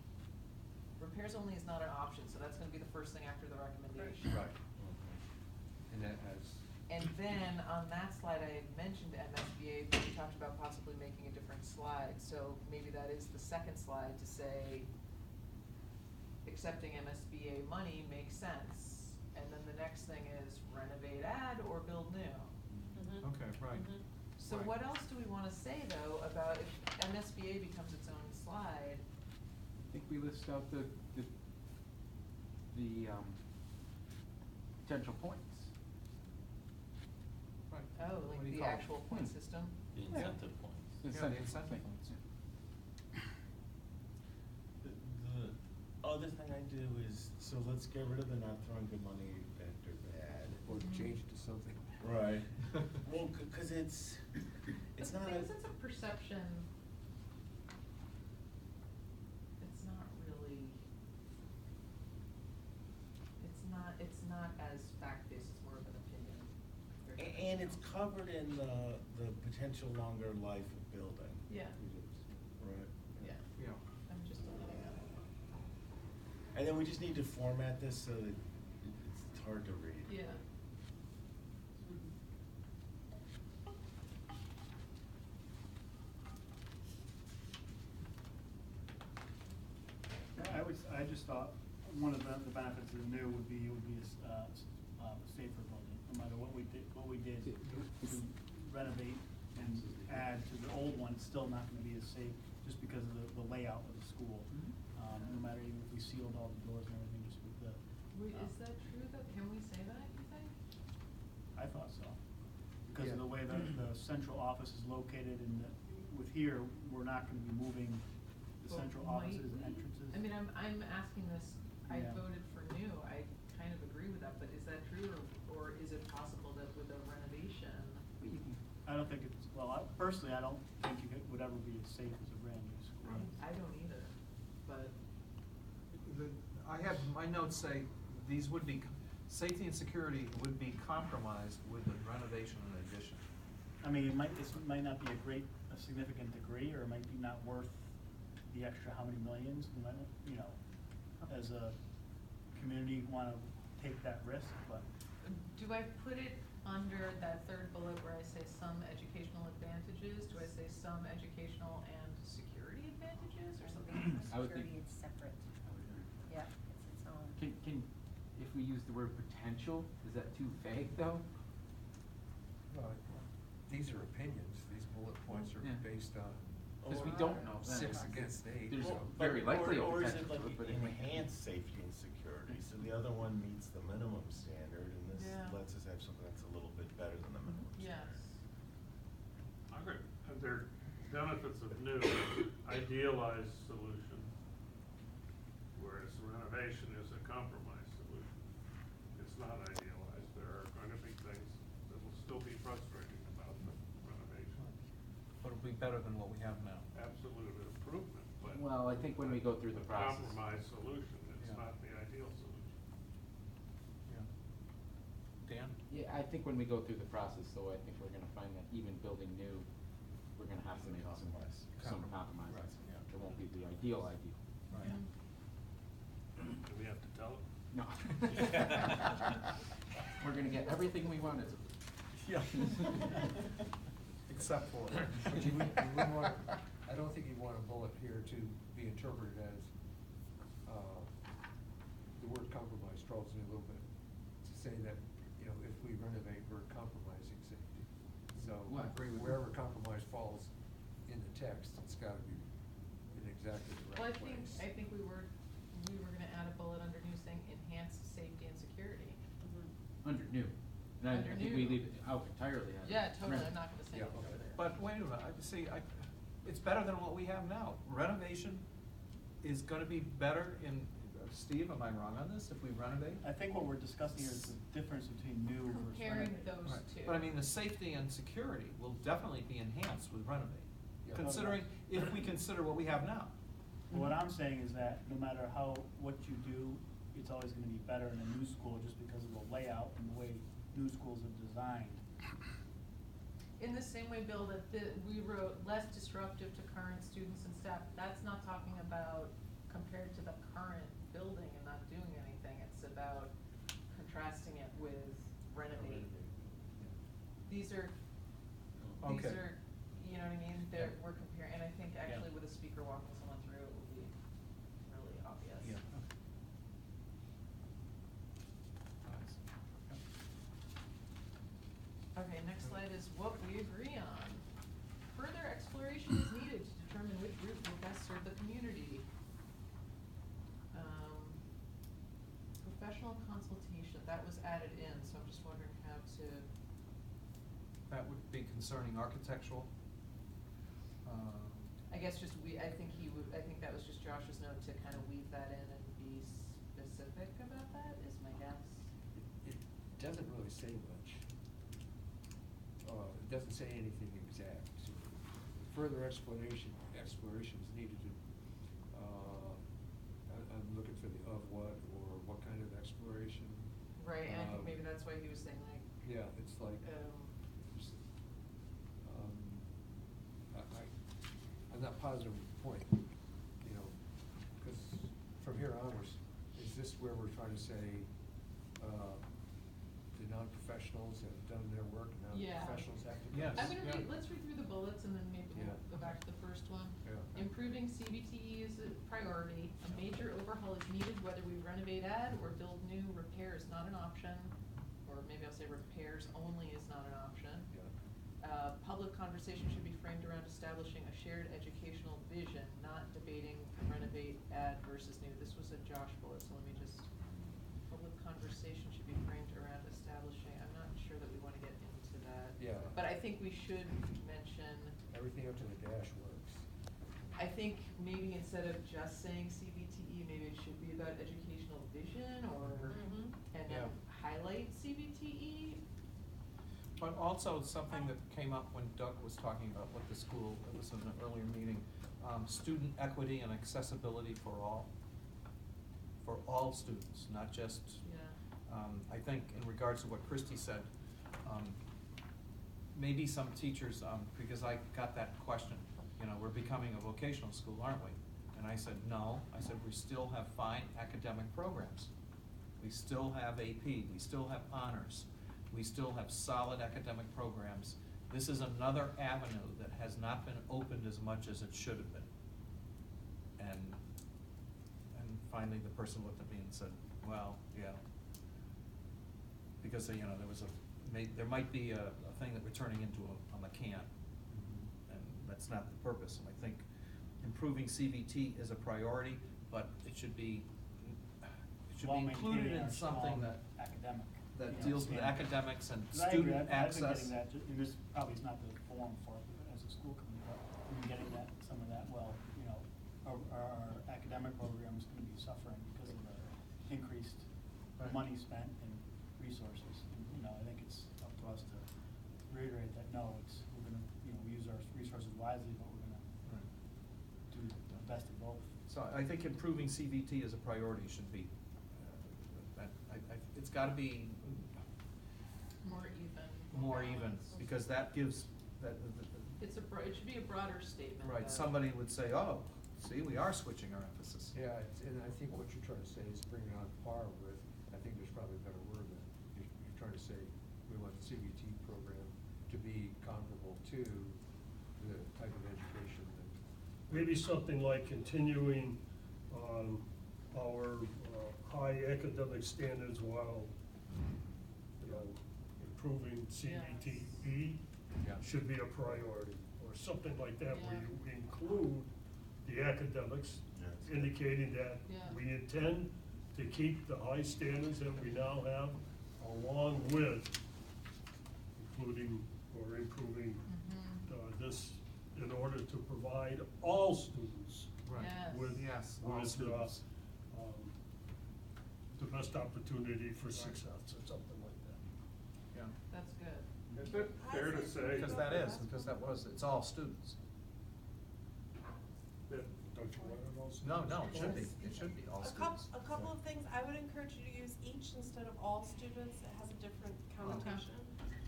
Repairs only is not an option, so that's gonna be the first thing after the recommendation. Right. And that has. And then on that slide, I had mentioned MSBA, but we talked about possibly making a different slide, so maybe that is the second slide to say, accepting MSBA money makes sense, and then the next thing is renovate, add, or build new. Okay, right. So Right. what else do we wanna say though about if MSBA becomes its own slide? I think we list out the potential points. Right. Oh, What like do you the call it? actual point system? The incentive points. Yeah, the incentive points. The other thing I do is, so let's get rid of the not throwing good money after bad. Or Mhm. change it to something. Right. Well, cause it's not a. Because it's a perception, it's not really, it's not as fact-based, it's more of an opinion. Very And it's personal. covered in the potential longer life of building. Yeah, Right. yeah, Yeah. I'm just looking at it. And then we just need to format this so that it's hard to read. Yeah. I just thought, one of the benefits of the new would be, a safer building, no matter what we did to renovate and add to the old one, it's still not gonna be as safe, just because of the layout of the school. No matter even if we sealed all the doors and everything, just with the. Wait, is that true though? Can we say that, you think? I thought so. Because of Yeah. the way the central office is located and with here, we're not gonna be moving the Well, central might offices and we? entrances. I mean, I'm asking this, I Yeah. voted for new, I kind of agree with that, but is that true, or is it possible that with a renovation? I don't think it's, well, personally, I don't think it would ever be as safe as a brand new school. I don't either, but, I have, my notes say, these would be, safety and security would be compromised with the renovation and addition. I mean, it might not be a significant degree, or it might be not worth the extra how many millions, we might, as a community wanna take that risk, but. do I put it under that third bullet where I say some educational advantages? Do I say some educational and security advantages, or something like that? I would think- Security is separate. Yeah, it's its own. If we use the word potential, is that too vague though? Well, these are opinions, these bullet points are Yeah. based on Cause we don't know. then. 6 against 8. There's Well, a very likely a Or is potential, it like but it might- enhanced safety and security, so the other one meets the minimum standard, and this Yeah. lets us have something that's a little bit better than the minimum Yes. standard. I agree. And there are benefits of new, idealized solution, whereas renovation is a compromise solution. It's not idealized. There are going to be things that will still be frustrating about the renovation. But it'll be better than what we have now. Absolute improvement, but. Well, I think when we go through the process. Compromise solution, it's Yeah. not the ideal solution. Yeah. Dan? Yeah, I think when we go through the process, though, I think we're gonna find that even building new, we're gonna have to Some make compromise. some compromises. Right, yeah. It won't be the ideal. Right. Do we have to tell it? No. We're gonna get everything we wanted. Yeah. Except for. But you wouldn't want, I don't think you'd want a bullet here to be interpreted as, the word compromise troubles me a little bit. To say that, you know, if we renovate, we're compromising safety. So Well, I agree with wherever compromise falls in the text, it's gotta be in exactly the Well, right place. I think we were gonna add a bullet under new saying enhanced safety and security. Under new. And I Under think we new. leave it out entirely. out of Yeah, it. totally, Right. I'm not gonna say Yeah, anything okay. over there. But wait a minute, it's better than what we have now. Renovation is gonna be better in, Steve, am I wrong on this, if we renovate? I think what we're discussing here is the difference between new versus Comparing renovate. those Right. two. But I mean, the safety and security will definitely be enhanced with renovate, Yeah. considering, if we consider what we have now. What I'm saying is that no matter what you do, it's always gonna be better in a new school just because of the layout and the way new schools are designed. In the same way, Bill, that we wrote less disruptive to current students and staff, that's not talking about compared to the current building and not doing anything, it's about contrasting it with renovate. These are, Okay. you know what I mean, we're comparing, and I think actually with a speaker walking someone through, it will be really obvious. Yeah. Nice. Okay, next slide is what we agree on. Further exploration is needed to determine which route will best serve the community. Professional consultation, that was added in, so I'm just wondering how to, That would be concerning architectural. I guess just I think that was just Josh's note to kind of weave that in and be specific about that, is my guess. It doesn't really say much. It doesn't say anything exact. So further exploration is needed to, I'm looking for the of what or what kind of exploration. Right, and I think maybe that's why he was saying like. Yeah, it's like, Just- I'm not positive of the point, you know, because from here onwards, is this where we're trying to say, the non-professionals have done their work, and now the Yeah. professionals have to? Yes. I'm gonna Yeah. let's read through the bullets and then maybe we'll Yeah. go back to the first one. Yeah. Improving CBTE is a priority. A major overhaul is needed, whether we renovate, add, or build new. Repair is not an option, or maybe I'll say repairs only is not an option. Yeah. Public conversation should be framed around establishing a shared educational vision, not debating renovate, add versus new. This was a Josh bullet, so let me just, public conversation should be framed around establishing, I'm not sure that we wanna get into that. Yeah. But I think we should mention, Everything up to the dash works. I think maybe instead of just saying CBTE, maybe it should be about educational vision or, and then Yeah. highlight CBTE. But also something that came up when Doug was talking about what the school, it was in an earlier meeting, student equity and accessibility for all students, not just, Yeah. I think in regards to what Christy said, maybe some teachers, because I got that question, you know, we're becoming a vocational school, aren't we? And I said, no, I said, we still have fine academic programs. We still have AP, we still have honors, we still have solid academic programs. This is another avenue that has not been opened as much as it should have been. And finally the person looked at me and said, well, yeah. Because, you know, there might be a thing that we're turning into a McCann. And That's not the purpose, and I think improving CVT is a priority, but it should be While included maintaining in our something strong that, academic, that you know, deals with standard. academics and 'Cause I agree, student I've been access. getting that, and this probably is not the forum for it as a school committee, but I've been getting that, some of that, well, you know, our academic program is gonna be suffering because of the increased Right. money spent and resources. And, you know, I think it's up to us to reiterate that, no, we're gonna, you know, we use our resources wisely, but we're gonna Right. do the best of both. So I think improving CVT as a priority should be, it's gotta be More even. more even, balanced. because that gives, It's it should be a broader statement. right, that- somebody would say, oh, see, we are switching our emphasis. Yeah, and I think what you're trying to say is bring it on par with, I think there's probably a better word than, you're trying to say, we want the CBT program to be comparable to the type of education that. Maybe something like continuing our high academic standards while, you know, improving CBTE Yeah. should be a priority, or something like that, where Yeah. you include the academics, Yes. indicating that Yeah. we intend to keep the high standards that we now have, along with including or improving this in order to provide all students Right. Yes. with, Yes, all with, students. the best opportunity for success, or something like that. Yeah. That's good. Is it fair to say? Because that was, it's all students. that- Don't you want it all? No, it should be, students? it should be all A students. couple of things, I would encourage you to use each instead of all students, it has a different connotation.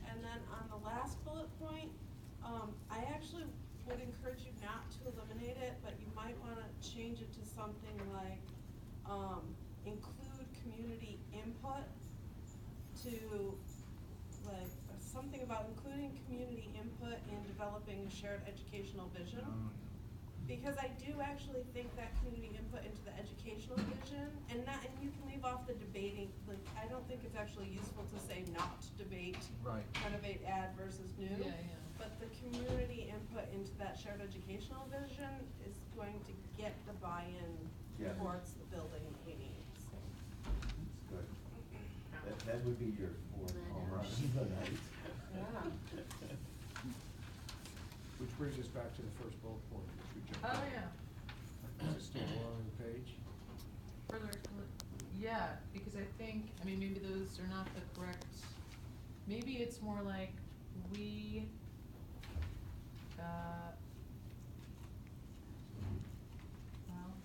And then on the last bullet point, I actually would encourage you not to eliminate it, but you might wanna change it to something like, include community input to, like, something about including community input in developing a shared educational vision. Because I do actually think that community input into the educational vision, and you can leave off the debating, like, I don't think it's actually useful to say not debate. Right. Renovate, add versus new. Yeah, yeah. But the community input into that shared educational vision is going to get the buy-in Yeah. towards the building that we need, so. Good. That would be your fourth home run of the night. Which brings us back to the first bullet point, which we jumped. Oh, on. yeah. Is it still along the page? Further, yeah, because I think, I mean, maybe those are not the correct, maybe it's more like, we, well,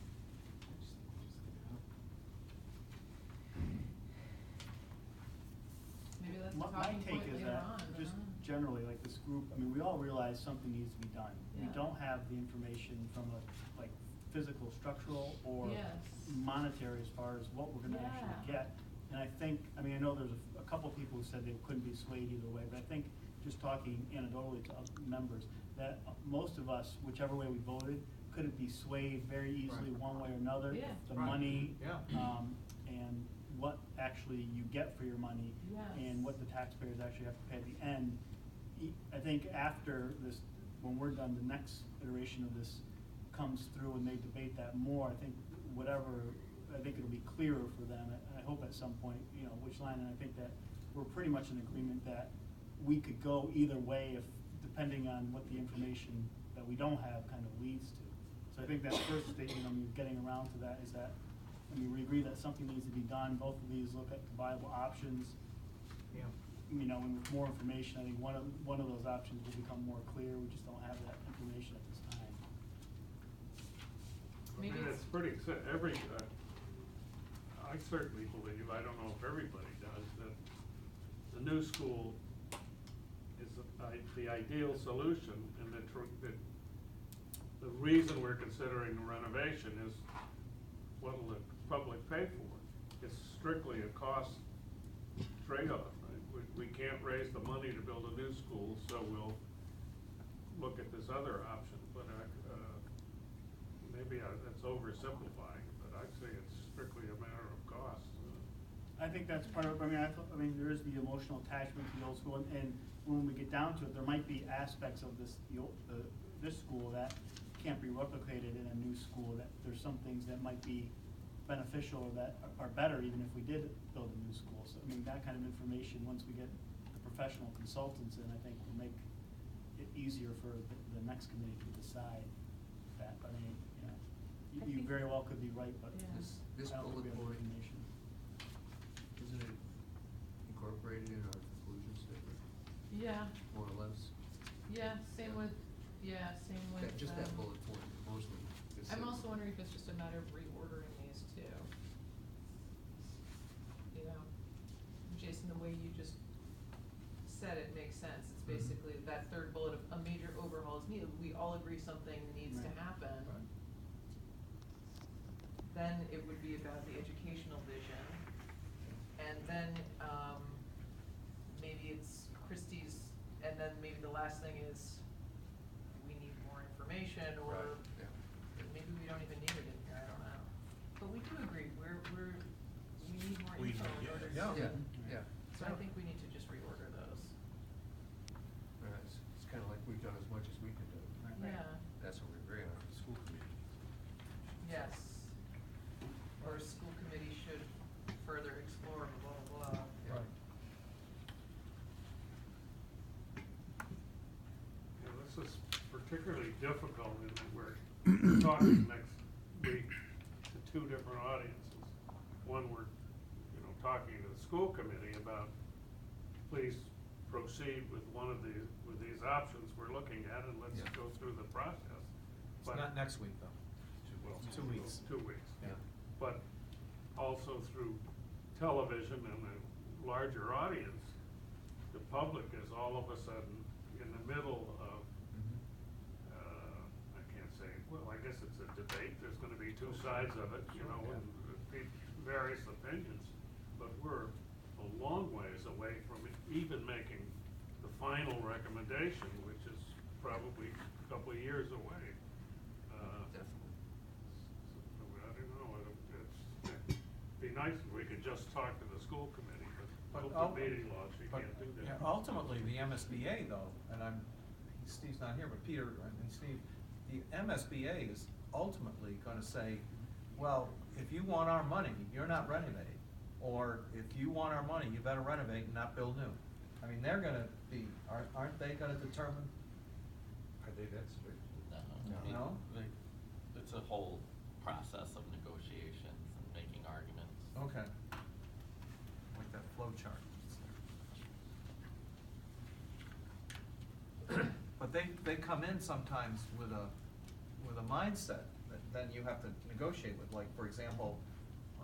maybe that's the My talking take point is later that, on, I just don't know. generally, like this group, I mean, we all realize something needs to be done. We Yeah. don't have the information from a, like, physical, structural, or Yes. monetary as far as what we're gonna actually Yeah. get. And I think, I mean, I know there's a couple people who said they couldn't be swayed either way, but I think, just talking anecdotally to other members, that most of us, whichever way we voted, couldn't be swayed very easily Right. one way or another. Yeah. The Right. money, Yeah. and what actually you get for your money, Yes. and what the taxpayers actually have to pay at the end. I think after this, when we're done, the next iteration of this comes through and they debate that more, I think I think it'll be clearer for them, I hope at some point, you know, which line, and I think that we're pretty much in agreement that we could go either way if, depending on what the information that we don't have kind of leads to. So I think that first statement, I mean, getting around to that is that, I mean, we agree that something needs to be done, both of these look at the viable options. Yeah. You know, and with more information, I think one of those options will become more clear, we just don't have that information at this time. I Maybe mean, it's- it's pretty, I certainly believe, I don't know if everybody does, that the new school is the ideal solution, and that the reason we're considering renovation is what will the public pay for? It's strictly a cost trade-off, right? We can't raise the money to build a new school, so we'll look at this other option, but maybe that's oversimplifying, but I'd say it's strictly a matter of cost. I think that's part of, I mean, there is the emotional attachment to the old school, and when we get down to it, there might be aspects of this, the this school that can't be replicated in a new school, that there's some things that might be beneficial or that are better even if we did build a new school. So, I mean, that kind of information, once we get the professional consultants in, I think will make it easier for the next committee to decide that. But I mean, you know, you very well could be right, but Yeah. This I don't think we bullet have the point, information. isn't it incorporated in our conclusion statement, Yeah, more or less? yeah, same with, Just that bullet point, mostly. just I'm says- also wondering if it's just a matter of reordering these two. You know, Jason, the way you just said it makes sense. It's Mhm. basically that third bullet of a major overhaul is needed. We all agree something needs to Right. happen. Right. Then it would be about the educational vision. And then, maybe it's Christie's, and then maybe the last thing is, we need more information, or Right, yeah. maybe we don't even need it in here, I don't know. But we do agree, we need more We info need- in yeah. order to. Yeah, yeah. So I think we need to just reorder those. It's kinda like we've done as much as we can do. Right. Yeah, That's what we agree on. School committee. yes. Or school committee should further explore, blah, blah, blah. Yeah. Yeah, this is particularly difficult in that we're talking next week to two different audiences. One, we're, talking to the school committee about, please proceed with with these options we're looking at, and let's Yeah. go through the process. It's But- not next week, though. Well, 2 weeks. 2 weeks. Yeah. But also through television and a larger audience, the public is all of a sudden in the middle of, I can't say, well, I guess it's a debate, there's gonna be two sides of it, and various opinions. But we're a long ways away from even making the final recommendation, which is probably a couple of years away. Definitely. I don't know, it'd be nice if we could just talk to the school committee, but open meeting laws, you But, can't do that. yeah, ultimately, the MSBA though, and Steve's not here, but Peter and Steve, the MSBA is ultimately gonna say, well, if you want our money, you're not renovating. Or if you want our money, you better renovate and not build new. I mean, they're gonna be, aren't they gonna determine? Are they that strict? No? It's a whole process of negotiations and making arguments. Okay. Like that flow chart. But they come in sometimes with a mindset that then you have to negotiate with, like, for example,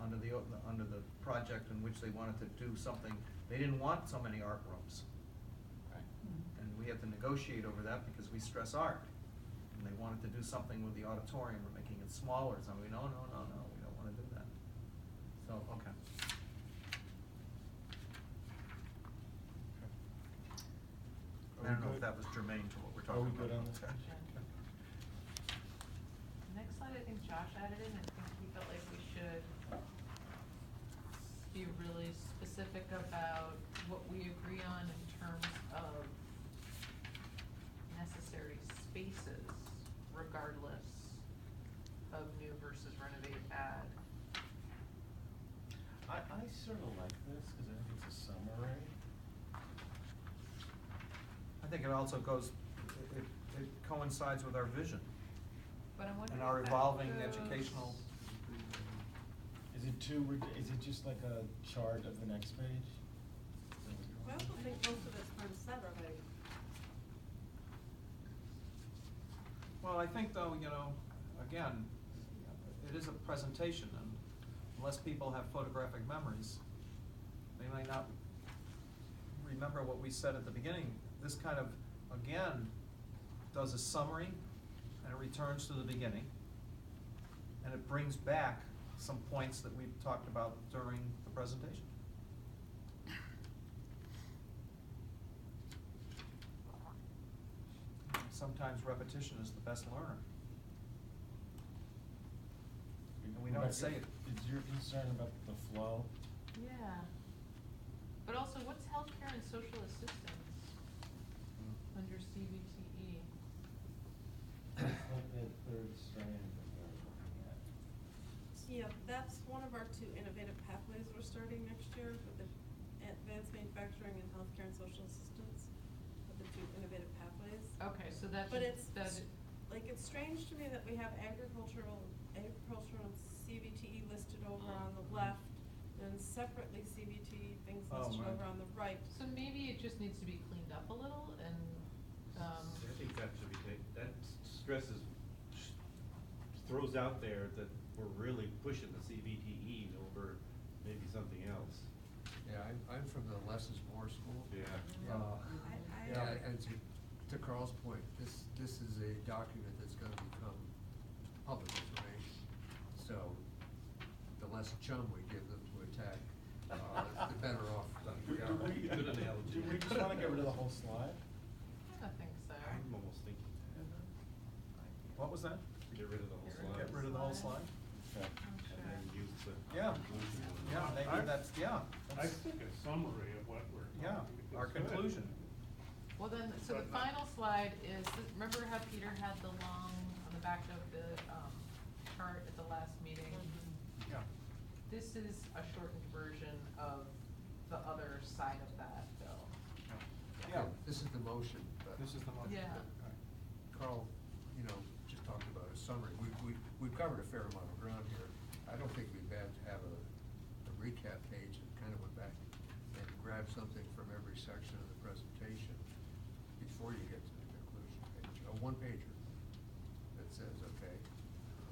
under the project in which they wanted to do something, they didn't want so many art rooms. Right. And we had to negotiate over that because we stress art. And they wanted to do something with the auditorium, or making it smaller, so we, no, we don't wanna do that. So, okay. I don't know if that was germane to what we're talking Are about. we good on this? Next slide, I think Josh added in, I think he felt like we should be really specific about what we agree on in terms of necessary spaces, regardless of new versus renovate add. I sort of like this, cause I think it's a summary. I think it also goes, it coincides with our vision But I'm wondering and our if that evolving goes- educational. Is it just like a chart of the next page? I also think most of it's been said already. Well, I think though, again, it is a presentation, and unless people have photographic memories, they might not remember what we said at the beginning. This kind of, again, does a summary, and it returns to the beginning, and it brings back some points that we've talked about during the presentation. Sometimes repetition is the best learner. And we don't say it. Is your concern about the flow? Yeah. But also, what's healthcare and social assistance under CVTE? third strand that we're looking at? Yeah, that's one of our 2 innovative pathways we're starting next year with the advanced manufacturing and healthcare and social assistance, with the 2 innovative pathways. Okay, so that's, But it's, that's, like, it's strange to me that we have agricultural and CVTE listed over on the left, and separately CVT things Oh, listed right. over on the right. so maybe it just needs to be cleaned up a little and, I think that should be taken, that stresses, throws out there that we're really pushing the CVTE over maybe something else. Yeah, I'm from the less is more school. Yeah. Yeah, and to Carl's point, this is a document that's gonna become public information. So the less chum we give them to attack, the better off we are. Good analogy. Do we just wanna get rid of the whole slide? I think so. I'm almost thinking that. What was that? Get rid of the whole slide. Get rid of the whole slide? Okay. And then use the. Yeah. conclusion one. Yeah, maybe that's, yeah. I think a summary of what we're. Yeah, talking our is good. conclusion. Well then, so the But not- final slide is, remember how Peter had the long, on the back of the, chart at the last meeting? Yeah. This is a shortened version of the other side of that, though. Yeah. This is the motion, but. This is the motion. Yeah. Right. Carl, you know, just talked about a summary. We've covered a fair amount of ground here. I don't think it'd be bad to have a recap page and kind of went back and grab something from every section of the presentation before you get to the conclusion page. A one-pager that says, okay,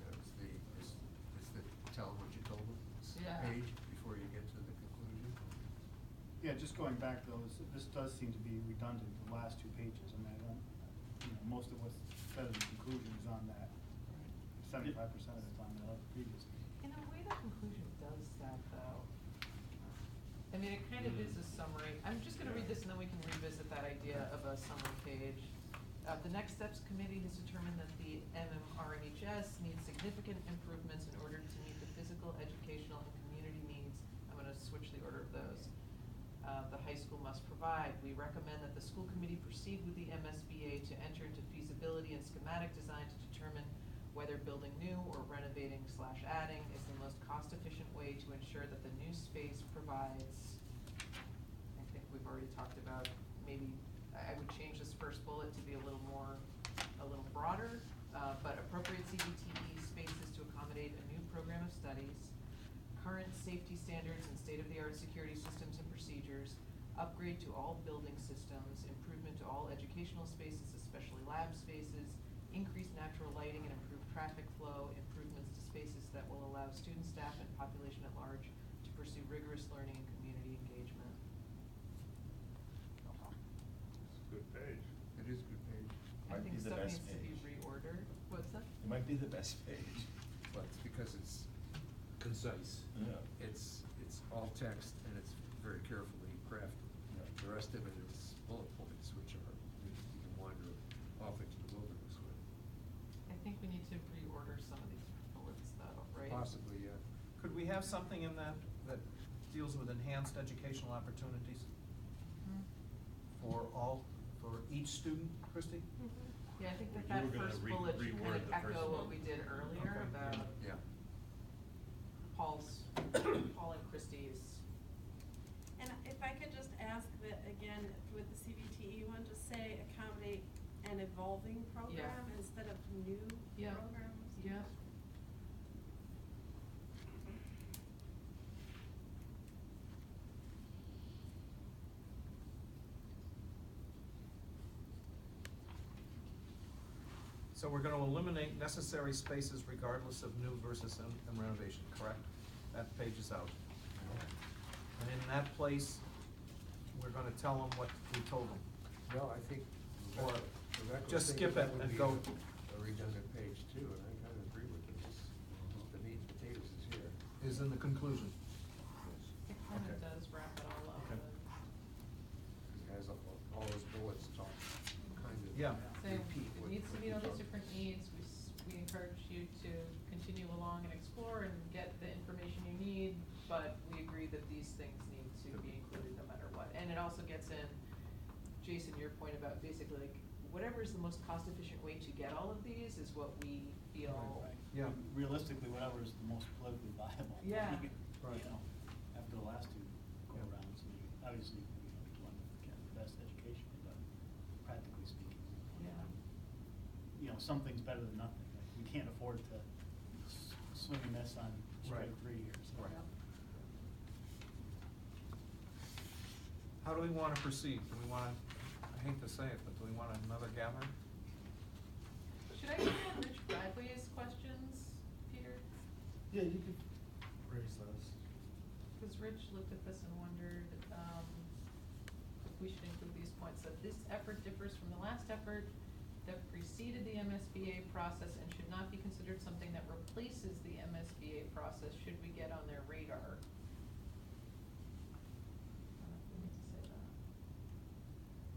it's the tell them what you told them Yeah. page before you get to the conclusion. Yeah, just going back though, this does seem to be redundant, the last 2 pages. I mean, I don't, you know, most of what's said in the conclusion is on that. 75% of it's on the previous page. In a way, the conclusion does that, though. I mean, it kind of is a summary. I'm just gonna read this and then we can revisit that idea of a summary page. The Next Steps Committee has determined that the MMRHS needs significant improvements in order to meet the physical, educational, and community needs. I'm gonna switch the order of those. The high school must provide. We recommend that the school committee proceed with the MSBA to enter into feasibility and schematic design to determine whether building new or renovating/adding is the most cost-efficient way to ensure that the new space provides, I think we've already talked about, maybe, I would change this first bullet to be a little broader, but appropriate CVTE spaces to accommodate a new program of studies, current safety standards and state-of-the-art security systems and procedures, upgrade to all building systems, improvement to all educational spaces, especially lab spaces, increase natural lighting and improve traffic flow, improvements to spaces that will allow student, staff, and population at large to pursue rigorous learning and community engagement. It's a good page. It is a good page. I Might think be the stuff best needs to be page. reordered. What's that? It might be the best page. But it's because it's Concise. Yeah. It's all text and it's very carefully crafted. Yeah. The rest of it is bullet points, which are, you can wander off into the wilderness with. I think we need to reorder some of these bullets though, right? Possibly, yeah. Could we have something in that deals with enhanced educational opportunities Hmm. for each student, Christie? Yeah, I think You that were gonna first bullet should reword kind of the first echo what one. we did earlier Okay. about Yeah. Paul and Christie's. And if I could just ask that, again, with the CVTE one, just say accommodate an evolving program instead of new Yeah. programs. Yeah. So we're gonna eliminate necessary spaces regardless of new versus and renovation, correct? That page is out. And in that place, we're gonna tell them what we told them. No, I think. Or Rebecca was just thinking skip that it would and be go- A redundant page too, and I kind of agree with this. The meat and potatoes is here. Is in the conclusion. It kind Okay. of does wrap it all up. Okay. It has all those bullets talk, kind of. Yeah. Say, repeat it what- needs to what meet we all these talked different needs, we encourage you to continue along and explore and get the information you need, but we agree that these things need to be included no matter what. And it also gets in, Jason, your point about basically like, whatever is the most cost-efficient way to get all of these is what we feel. Right. Yeah. Realistically, whatever is the most politically viable. Yeah. You Right. know, after the last two Yeah. go-arounds, obviously, we want to get the best education, but practically speaking, Yeah. Something's better than nothing. Like, we can't afford to swing and miss on straight Right. 3 years. So. Right. How do we wanna proceed? Do we wanna, I hate to say it, but do we want another gathering? Should I bring on Rich Bradley's questions, Peter? Yeah, you could raise those. Because Rich looked at this and wondered, if we should include these points, that this effort differs from the last effort that preceded the MSBA process and should not be considered something that replaces the MSBA process, should we get on their radar? I don't know if we need to say that.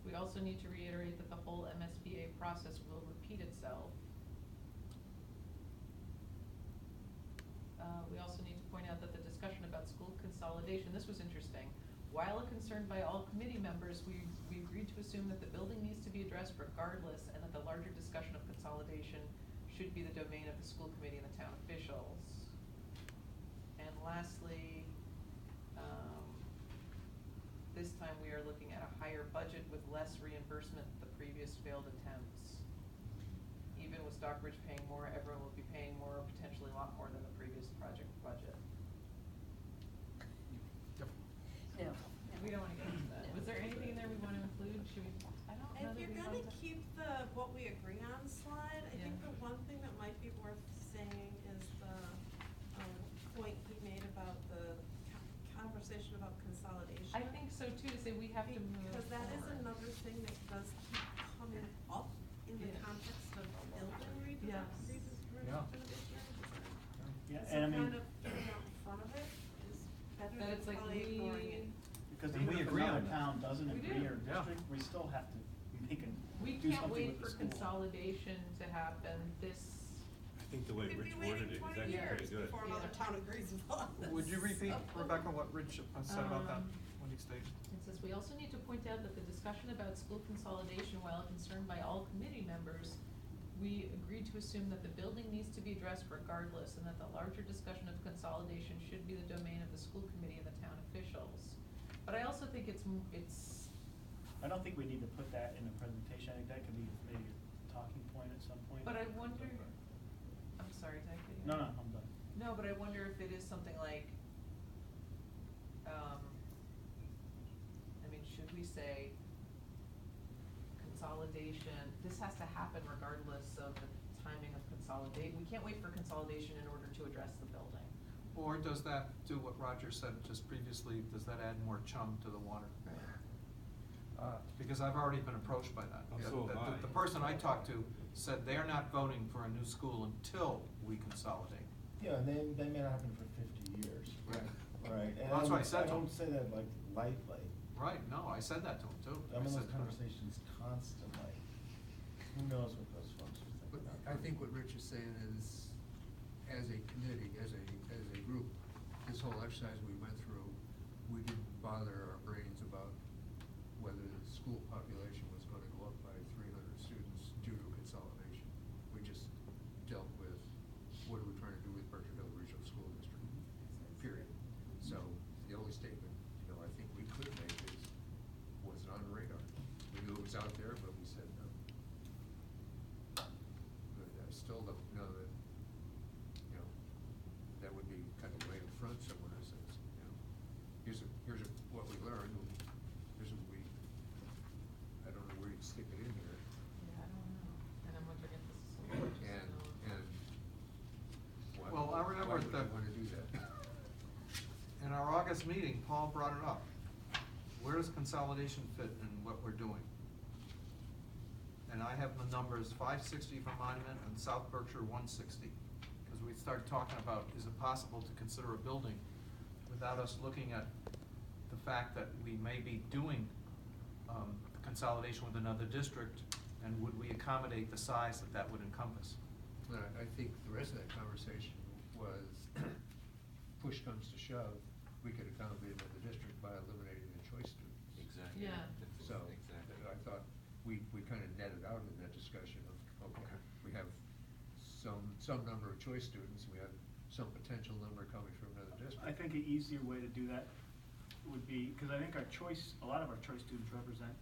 We also need to reiterate that the whole MSBA process will repeat itself. We also need to point out that the discussion about school consolidation, this was interesting. While a concern by all committee members, we agreed to assume that the building needs to be addressed regardless, and that the larger discussion of consolidation should be the domain of the school committee and the town officials. And lastly, this time we are looking at a higher budget with less reimbursement than the previous failed attempts. Even with Stockbridge paying more, everyone will be paying more, potentially a lot more than the previous project budget. No. We don't wanna get into that. Was there anything in there we wanna include? Should we, I don't know If that you're we gonna want to. keep the, what we agree on slide, I think Yeah. the one thing that might be worth saying is the, point he made about the conversation about consolidation. I think so too, to say we have to move Because that is forward. another thing that does keep coming up in the Yeah. context of building Yes. redevelopment. Yeah, So and I mean, kind of putting out in front of it is better That than it's like probably ignoring it. because And even we if agree on another that. town doesn't We agree do. or Yeah. district, we still have to make it, We do can't something wait with the for school. consolidation to happen I think the way We could Rich be worded waiting it is 20 actually pretty years good. before another Yeah. town agrees with all this. Would you repeat, So- Rebecca, what Rich said about that, Um, what he stated? It says, we also need to point out that the discussion about school consolidation, while a concern by all committee members, we agreed to assume that the building needs to be addressed regardless, and that the larger discussion of consolidation should be the domain of the school committee and the town officials. But I also think it's I don't think we need to put that in the presentation. I think that could be maybe a talking point at some point. but I wonder, I'm sorry, did I cut you No, off? no, I'm done. No, but I wonder if it is something like, should we say consolidation, this has to happen regardless of the timing of consolidate, we can't wait for consolidation in order to address the building. Or does that do what Roger said just previously, does that add more chum to the water? Because I've already been approached by that. Oh, so have I. The person I talked to said they're not voting for a new school until we consolidate. Yeah, and they may not happen for 50 years. Right. Right. And Well, that's what I said to I him. don't say that like lightly. Right, no, I said that to him too. I'm I in said, those conversations constantly. Who knows what those folks are But thinking? I think what Rich is saying is, as a committee, as a group, this whole exercise we went through, we didn't bother our brains about whether the school population was gonna go up by 300 students due to consolidation. We just dealt with, what are we trying to do with Berkshire Regional School District, period. So, the only statement, I think we could make is, was it on the radar? We knew it was out there, but we said no. But I still don't know that, that would be kind of way in front somewhere that says, here's what we learned, here's what we, I don't know where you'd stick it in here. Yeah, I don't know, and I'm wondering if this is something we just And why, Well, I remember why would that- you wanna do that? In our August meeting, Paul brought it up. Where does consolidation fit in what we're doing? And I have the numbers 560 for Monument and South Berkshire 160. Because we started talking about, is it possible to consider a building without us looking at the fact that we may be doing consolidation with another district, and would we accommodate the size that that would encompass? But I think the rest of that conversation was, push comes to shove, we could accommodate another district by eliminating the choice students. Exactly. Yeah. So, Exactly. I thought, we kind of netted out in that discussion of, okay, we have some number of choice students, we have some potential number coming from another district. I think an easier way to do that would be, because I think a lot of our choice students represent